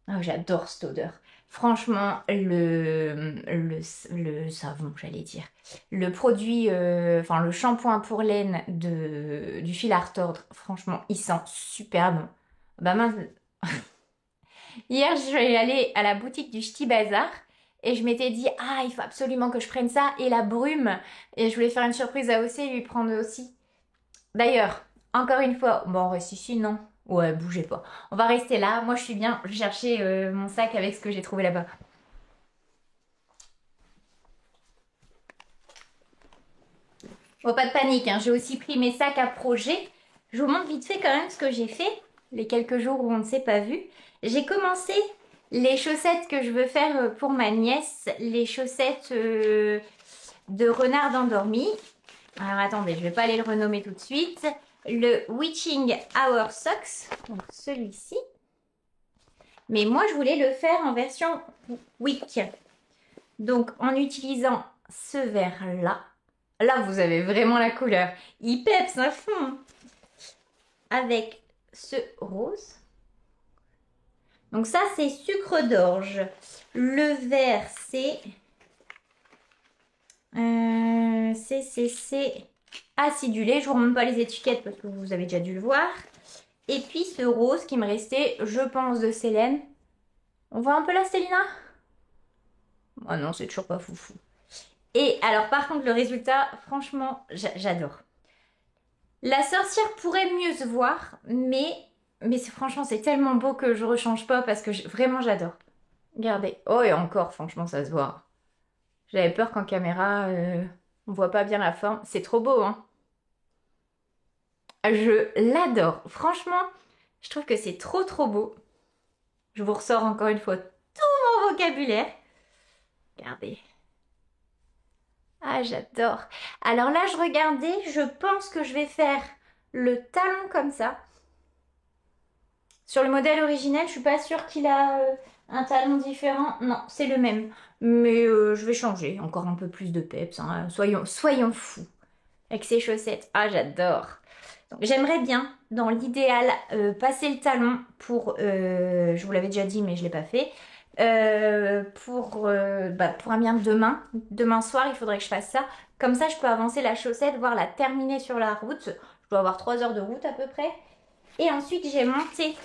Oh, j'adore cette odeur. Franchement, le savon, j'allais dire. Le produit, enfin le shampoing pour laine du fil à retordre, franchement, il sent super bon. Bah mince. Hier, je suis allée à la boutique du Ch'ti Bazar et je m'étais dit, ah, il faut absolument que je prenne ça et la brume. Et je voulais faire une surprise à Ossé et lui prendre aussi. D'ailleurs, encore une fois, bon, on reste ici, non? Ouais, bougez pas. On va rester là. Moi, je suis bien. Je vais chercher mon sac avec ce que j'ai trouvé là-bas. Bon, pas de panique, hein. J'ai aussi pris mes sacs à projet. Je vous montre vite fait quand même ce que j'ai fait. Les quelques jours où on ne s'est pas vu. J'ai commencé les chaussettes que je veux faire pour ma nièce. Les chaussettes de renard endormi. Alors, attendez, je vais pas aller le renommer tout de suite. Le Witching Hour Socks, donc celui-ci. Mais moi, je voulais le faire en version Wick. Donc, en utilisant ce vert-là. Là, vous avez vraiment la couleur. Il peps à fond. Avec ce rose. Donc ça, c'est sucre d'orge. Le vert, c'est... c'est acidulé. Je vous remonte pas les étiquettes parce que vous avez déjà dû le voir. Et puis ce rose qui me restait, je pense, de Célène. On voit un peu la Célina? Oh non, c'est toujours pas foufou. Et alors par contre, le résultat, franchement, j'adore. La sorcière pourrait mieux se voir, mais franchement, c'est tellement beau que je rechange pas parce que vraiment, j'adore. Regardez. Oh, et encore, franchement, ça se voit. J'avais peur qu'en caméra, on voit pas bien la forme. C'est trop beau, hein? Je l'adore. Franchement, je trouve que c'est trop trop beau. Je vous ressors encore une fois tout mon vocabulaire. Regardez. Ah, j'adore. Alors là, je regardais, je pense que je vais faire le talon comme ça. Sur le modèle original, je suis pas sûre qu'il a Un talon différent? Non, c'est le même. Mais je vais changer. Encore un peu plus de peps. Hein. Soyons fous. Avec ces chaussettes. Ah, j'adore. Donc, j'aimerais bien, dans l'idéal, passer le talon pour... je vous l'avais déjà dit, mais je ne l'ai pas fait. Pour un bien demain. Demain soir, il faudrait que je fasse ça. Comme ça, je peux avancer la chaussette, voire la terminer sur la route. Je dois avoir 3 heures de route à peu près. Et ensuite, j'ai monté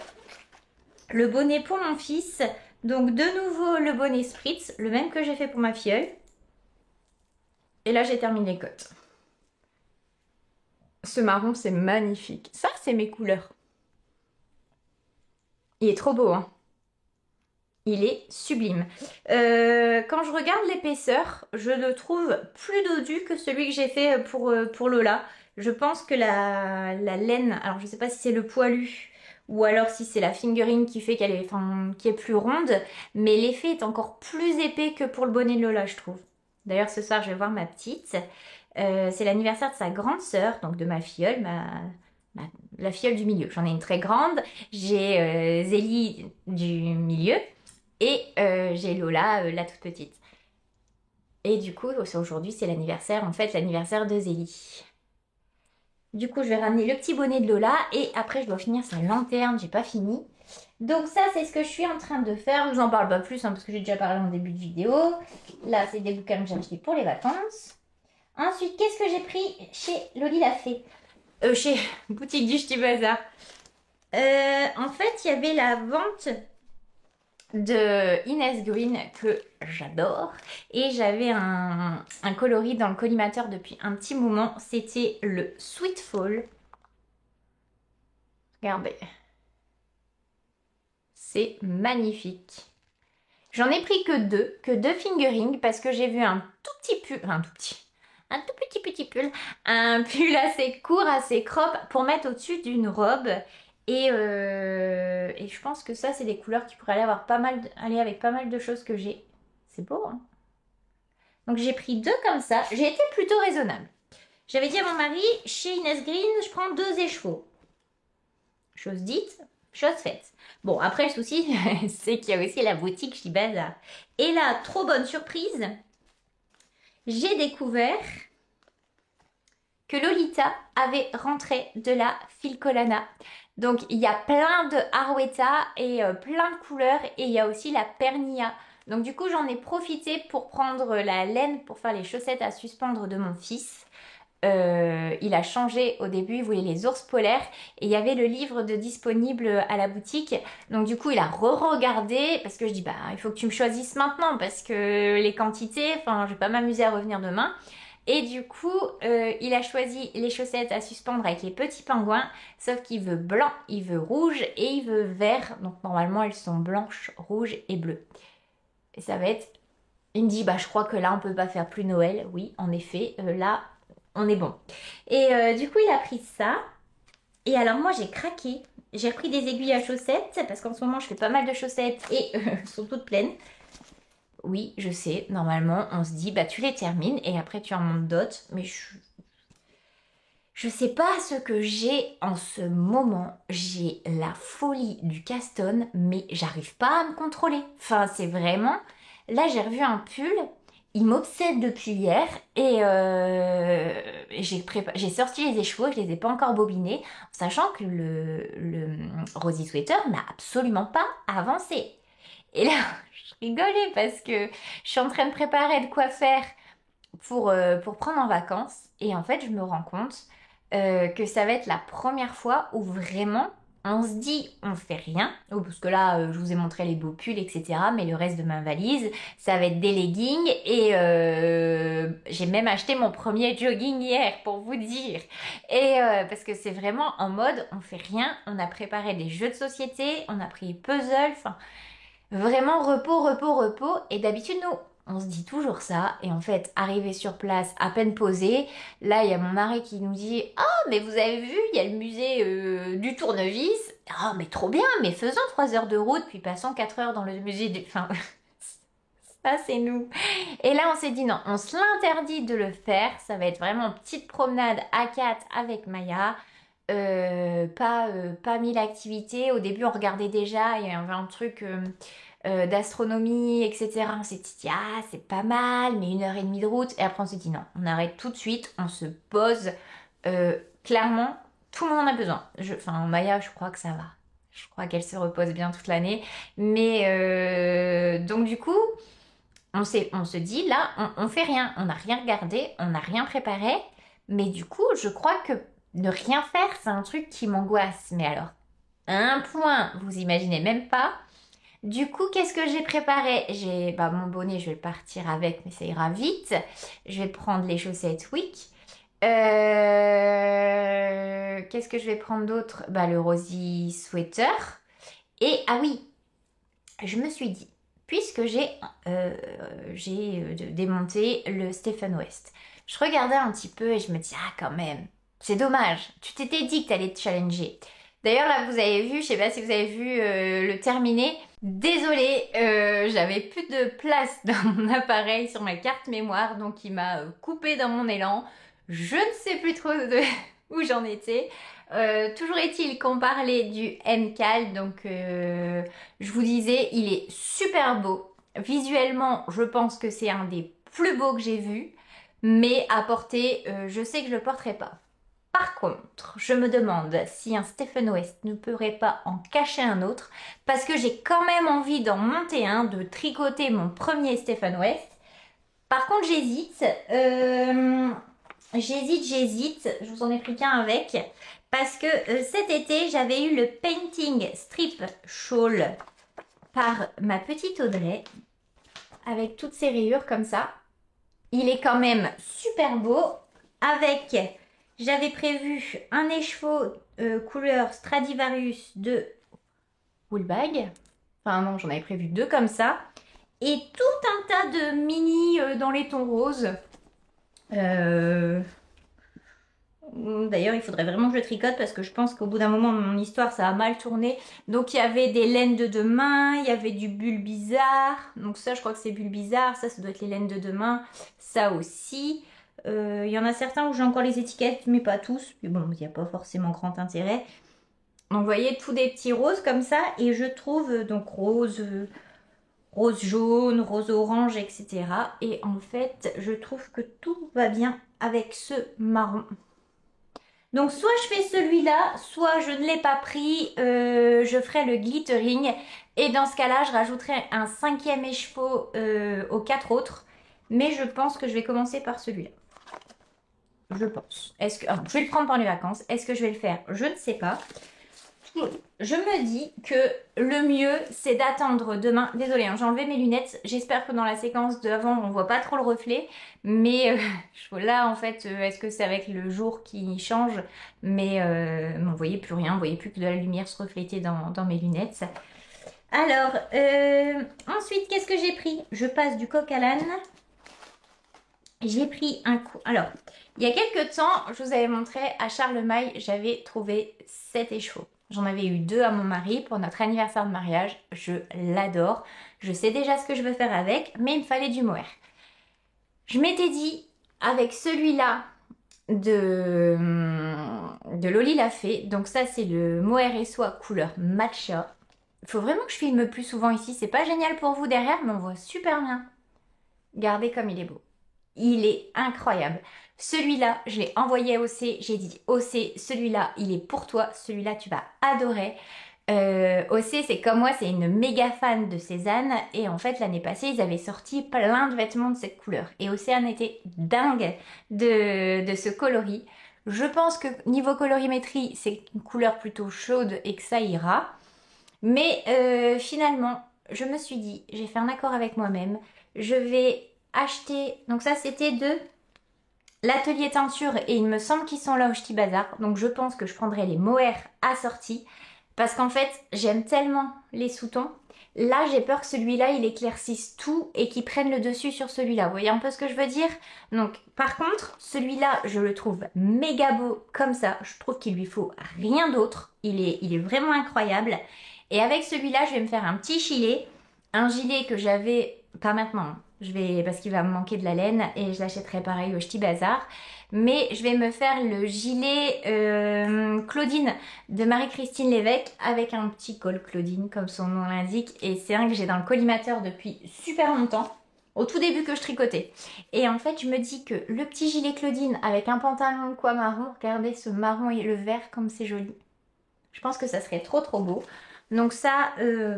le bonnet pour mon fils. Donc, de nouveau, le bonnet Spritz, le même que j'ai fait pour ma filleule. Et là, j'ai terminé les côtes. Ce marron, c'est magnifique. Ça, c'est mes couleurs. Il est trop beau, hein. Il est sublime. Quand je regarde l'épaisseur, je le trouve plus dodu que celui que j'ai fait pour Lola. Je pense que la laine, alors je ne sais pas si c'est le poilu ou alors si c'est la fingering qui fait qui est plus ronde, mais l'effet est encore plus épais que pour le bonnet de Lola, je trouve. D'ailleurs, ce soir, je vais voir ma petite. C'est l'anniversaire de sa grande sœur, donc de ma filleule, la filleule du milieu. J'en ai une très grande. J'ai Zélie du milieu. Et j'ai Lola, la toute petite. Et du coup, aujourd'hui, c'est l'anniversaire, en fait, l'anniversaire de Zélie. Du coup, je vais ramener le petit bonnet de Lola et après, je dois finir sa lanterne, j'ai pas fini. Donc ça, c'est ce que je suis en train de faire. Je vous en parle pas plus, hein, parce que j'ai déjà parlé en début de vidéo. Là, c'est des bouquins que j'ai achetés pour les vacances. Ensuite, qu'est-ce que j'ai pris chez Loli la Fée chez Boutique du Ch'ti Bazar. En fait, il y avait la vente de Inès Green que j'adore et j'avais un coloris dans le collimateur depuis un petit moment, c'était le Sweet Fall. Regardez, c'est magnifique. J'en ai pris que deux fingering parce que j'ai vu un tout petit pull, un tout petit pull, un pull assez court, assez crop pour mettre au-dessus d'une robe. Et je pense que ça, c'est des couleurs qui pourraient aller avec pas mal de choses que j'ai. C'est beau, hein? Donc j'ai pris 2 comme ça. J'ai été plutôt raisonnable. J'avais dit à mon mari, chez Inès Green, je prends 2 écheveaux. Chose dite, chose faite. Bon, après, le souci, c'est qu'il y a aussi la boutique Ch'ti Bazar. Et là, trop bonne surprise, j'ai découvert que Lolita avait rentré de la Filcolana. Donc il y a plein de Arwetta et plein de couleurs et il y a aussi la Pernia. Donc du coup j'en ai profité pour prendre la laine pour faire les chaussettes à suspendre de mon fils. Il a changé au début, il voulait les ours polaires et il y avait le livre de disponible à la boutique. Donc du coup il a re-regardé parce que je dis bah il faut que tu me choisisses maintenant parce que les quantités, enfin je vais pas m'amuser à revenir demain. Et du coup, il a choisi les chaussettes à suspendre avec les petits pingouins, sauf qu'il veut blanc, il veut rouge et il veut vert. Donc normalement, elles sont blanches, rouges et bleues. Et ça va être... Il me dit, bah je crois que là, on peut pas faire plus Noël. Oui, en effet, là, on est bon. Et du coup, il a pris ça. Et alors moi, j'ai craqué. J'ai repris des aiguilles à chaussettes, parce qu'en ce moment, je fais pas mal de chaussettes et elles sont toutes pleines. Oui, je sais, normalement, on se dit, bah tu les termines et après tu en montes d'autres. Mais je sais pas ce que j'ai en ce moment. J'ai la folie du Caston, mais j'arrive pas à me contrôler. Enfin, c'est vraiment... Là, j'ai revu un pull, il m'obsède depuis hier et j'ai sorti les écheveaux, je les ai pas encore bobinés, sachant que le Rosy Sweater n'a absolument pas avancé. Et là, je rigolais parce que je suis en train de préparer de quoi faire pour prendre en vacances. Et en fait, je me rends compte que ça va être la première fois où vraiment on se dit on fait rien. Oh, parce que là, je vous ai montré les beaux pulls, etc. Mais le reste de ma valise, ça va être des leggings. Et j'ai même acheté mon premier jogging hier pour vous dire. Et parce que c'est vraiment en mode on fait rien. On a préparé des jeux de société, on a pris puzzle, enfin... Vraiment repos, repos, repos. Et d'habitude, nous, on se dit toujours ça. Et en fait, arrivé sur place, à peine posé, là, il y a mon mari qui nous dit « Ah, mais vous avez vu, il y a le musée du tournevis. Ah, mais trop bien, mais faisons 3 heures de route, puis passons 4 heures dans le musée du... » Enfin, ça, c'est nous. Et là, on s'est dit non, on se l'interdit de le faire. Ça va être vraiment une petite promenade à 4 avec Maya. Pas 1000 activités. Au début, on regardait déjà, il y avait un truc d'astronomie, etc. On s'est dit, ah, c'est pas mal, mais 1h30 de route. Et après, on s'est dit, non, on arrête tout de suite, on se pose. Clairement, tout le monde en a besoin. Enfin, Maya, je crois que ça va. Je crois qu'elle se repose bien toute l'année. Mais donc, du coup, on se dit, là, on fait rien. On n'a rien regardé, on n'a rien préparé. Mais du coup, je crois que ne rien faire, c'est un truc qui m'angoisse. Mais alors, à un point, vous imaginez même pas. Du coup, qu'est-ce que j'ai préparé? Mon bonnet, je vais partir avec, mais ça ira vite. Je vais prendre les chaussettes Wick. Qu'est-ce que je vais prendre d'autre? Le Rosy Sweater. Et, ah oui, je me suis dit, puisque j'ai démonté le Stephen West, je regardais un petit peu et je me dis, ah quand même, c'est dommage, tu t'étais dit que tu allais te challenger. D'ailleurs là vous avez vu, je sais pas si vous avez vu le terminé. Désolée, j'avais plus de place dans mon appareil sur ma carte mémoire, donc il m'a coupé dans mon élan. Je ne sais plus trop où j'en étais. Toujours est-il qu'on parlait du MCAL, donc je vous disais, il est super beau. Visuellement, je pense que c'est un des plus beaux que j'ai vus, mais à porter, je sais que je le porterai pas. Par contre, je me demande si un Stephen West ne pourrait pas en cacher un autre, parce que j'ai quand même envie d'en monter un, de tricoter mon premier Stephen West. Par contre, j'hésite. J'hésite. Je vous en ai pris qu'un avec. Parce que cet été, j'avais eu le Painting Strip Shawl par ma petite Audrey. Avec toutes ces rayures comme ça. Il est quand même super beau. Avec, j'avais prévu un écheveau couleur Stradivarius de Woolbag. Enfin non, j'en avais prévu 2 comme ça. Et tout un tas de mini dans les tons roses. D'ailleurs, il faudrait vraiment que je tricote parce que je pense qu'au bout d'un moment, mon histoire, ça a mal tourné. Donc, il y avait des laines de demain, il y avait du bulle bizarre. Donc ça, je crois que c'est bulle bizarre. Ça doit être les laines de demain. Ça aussi. Il y en a certains où j'ai encore les étiquettes, mais pas tous. Puis bon, il n'y a pas forcément grand intérêt. Donc, vous voyez, tous des petits roses comme ça. Et je trouve donc rose jaune, rose orange, etc. Et en fait, je trouve que tout va bien avec ce marron. Donc soit je fais celui-là, soit je ne l'ai pas pris, je ferai le glittering. Et dans ce cas-là, je rajouterai un 5e écheveau aux 4 autres. Mais je pense que je vais commencer par celui-là. Je pense. Je vais le prendre pendant les vacances. Est-ce que je vais le faire? Je ne sais pas. Je me dis que le mieux, c'est d'attendre demain. Désolée, hein, j'ai enlevé mes lunettes. J'espère que dans la séquence d'avant, on voit pas trop le reflet. Mais là, en fait, est-ce que c'est avec le jour qui change? Mais vous voyez plus rien. Vous voyez plus que de la lumière se refléter dans mes lunettes. Alors, ensuite, qu'est-ce que j'ai pris? Je passe du coq à l'âne. J'ai pris un coup. Alors, il y a quelques temps, je vous avais montré à Charlemagne, j'avais trouvé cet écheveau. J'en avais eu 2 à mon mari pour notre anniversaire de mariage. Je l'adore. Je sais déjà ce que je veux faire avec, mais il me fallait du mohair. Je m'étais dit, avec celui-là de Loli l'a fait, donc ça c'est le mohair et soie couleur matcha. Il faut vraiment que je filme plus souvent ici. C'est pas génial pour vous derrière, mais on voit super bien. Regardez comme il est beau. Il est incroyable. Celui-là, je l'ai envoyé à OC. J'ai dit, OC, celui-là, il est pour toi. Celui-là, tu vas adorer. OC, c'est comme moi, c'est une méga fan de Cézanne. Et en fait, l'année passée, ils avaient sorti plein de vêtements de cette couleur. Et Océane était dingue de ce coloris. Je pense que niveau colorimétrie, c'est une couleur plutôt chaude et que ça ira. Mais finalement, je me suis dit, j'ai fait un accord avec moi-même. Je vais acheter, donc ça c'était de l'atelier teinture et il me semble qu'ils sont là au Ch'ti Bazar. Donc je pense que je prendrai les mohair assortis parce qu'en fait j'aime tellement les sous-tons. Là j'ai peur que celui-là il éclaircisse tout et qu'il prenne le dessus sur celui-là. Vous voyez un peu ce que je veux dire? Donc par contre celui-là je le trouve méga beau comme ça. Je trouve qu'il lui faut rien d'autre. Il est vraiment incroyable. Et avec celui-là je vais me faire un petit gilet. Un gilet que j'avais, pas maintenant, parce qu'il va me manquer de la laine et je l'achèterai pareil au Ch'ti Bazar. Mais je vais me faire le gilet Claudine de Marie-Christine Lévesque avec un petit col Claudine comme son nom l'indique. Et c'est un que j'ai dans le collimateur depuis super longtemps, au tout début que je tricotais. Et en fait je me dis que le petit gilet Claudine avec un pantalon quoi marron, regardez ce marron et le vert comme c'est joli. Je pense que ça serait trop beau. Donc ça,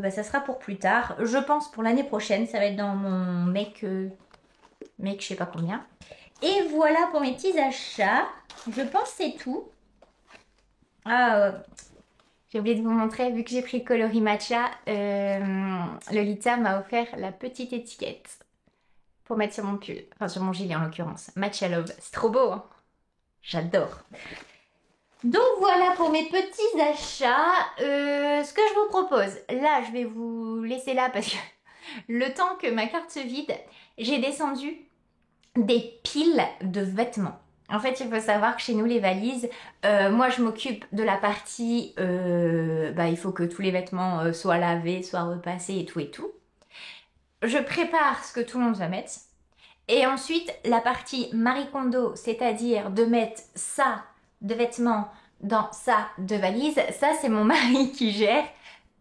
ça sera pour plus tard. Je pense pour l'année prochaine, ça va être dans mon make je sais pas combien. Et voilà pour mes petits achats. Je pense que c'est tout. Ah, j'ai oublié de vous montrer, vu que j'ai pris le coloris matcha, Lolita m'a offert la petite étiquette pour mettre sur mon pull. Enfin, sur mon gilet en l'occurrence. Matcha Love. C'est trop beau, hein. J'adore. Donc voilà pour mes petits achats. Ce que je vous propose, là je vais vous laisser là parce que le temps que ma carte se vide, j'ai descendu des piles de vêtements. En fait, il faut savoir que chez nous, les valises, moi je m'occupe de la partie, il faut que tous les vêtements soient lavés, soient repassés et tout et tout. Je prépare ce que tout le monde va mettre. Et ensuite, la partie Marie Kondo, c'est-à-dire de mettre ça de vêtements dans ça de valise, ça c'est mon mari qui gère.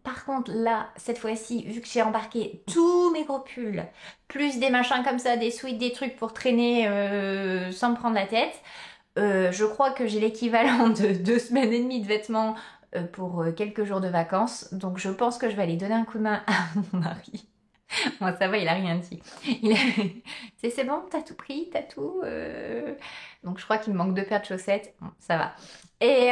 Par contre là, cette fois-ci, vu que j'ai embarqué tous mes gros pulls, plus des machins comme ça, des sweats, des trucs pour traîner sans me prendre la tête, je crois que j'ai l'équivalent de 2 semaines et demie de vêtements pour quelques jours de vacances. Donc je pense que je vais aller donner un coup de main à mon mari. Bon, ça va, il a rien dit. C'est bon, t'as tout pris, t'as tout. Donc je crois qu'il me manque 2 paires de chaussettes. Bon, ça va. Et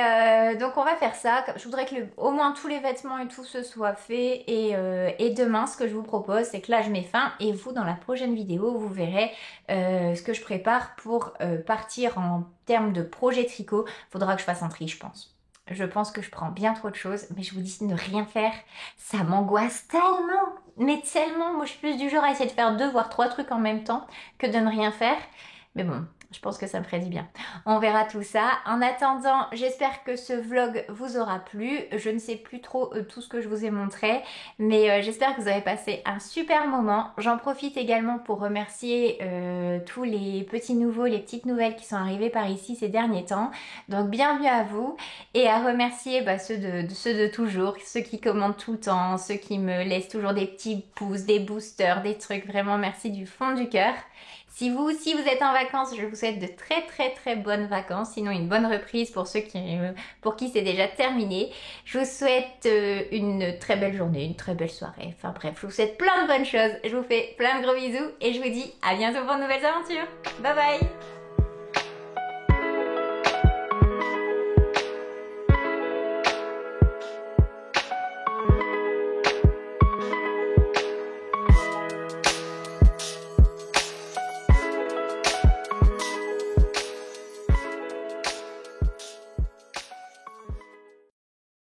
donc on va faire ça. Je voudrais que au moins tous les vêtements et tout se soit fait. Et demain, ce que je vous propose, c'est que là je mets fin. Et vous, dans la prochaine vidéo, vous verrez ce que je prépare pour partir en termes de projet tricot. Faudra que je fasse un tri, je pense. Je pense que je prends bien trop de choses, mais je vous dis, ne rien faire, ça m'angoisse tellement, mais tellement. Moi, je suis plus du genre à essayer de faire 2 voire 3 trucs en même temps que de ne rien faire. Mais bon, je pense que ça me ferait du bien. On verra tout ça. En attendant, j'espère que ce vlog vous aura plu. Je ne sais plus trop tout ce que je vous ai montré, mais j'espère que vous avez passé un super moment. J'en profite également pour remercier tous les petits nouveaux, les petites nouvelles qui sont arrivées par ici ces derniers temps. Donc bienvenue à vous et à remercier ceux de toujours, ceux qui commentent tout le temps, ceux qui me laissent toujours des petits pouces, des boosters, des trucs. Vraiment merci du fond du cœur. Si vous aussi vous êtes en vacances, je vous souhaite de très bonnes vacances, sinon une bonne reprise pour ceux pour qui c'est déjà terminé. Je vous souhaite une très belle journée, une très belle soirée, enfin bref, je vous souhaite plein de bonnes choses. Je vous fais plein de gros bisous et je vous dis à bientôt pour de nouvelles aventures. Bye bye!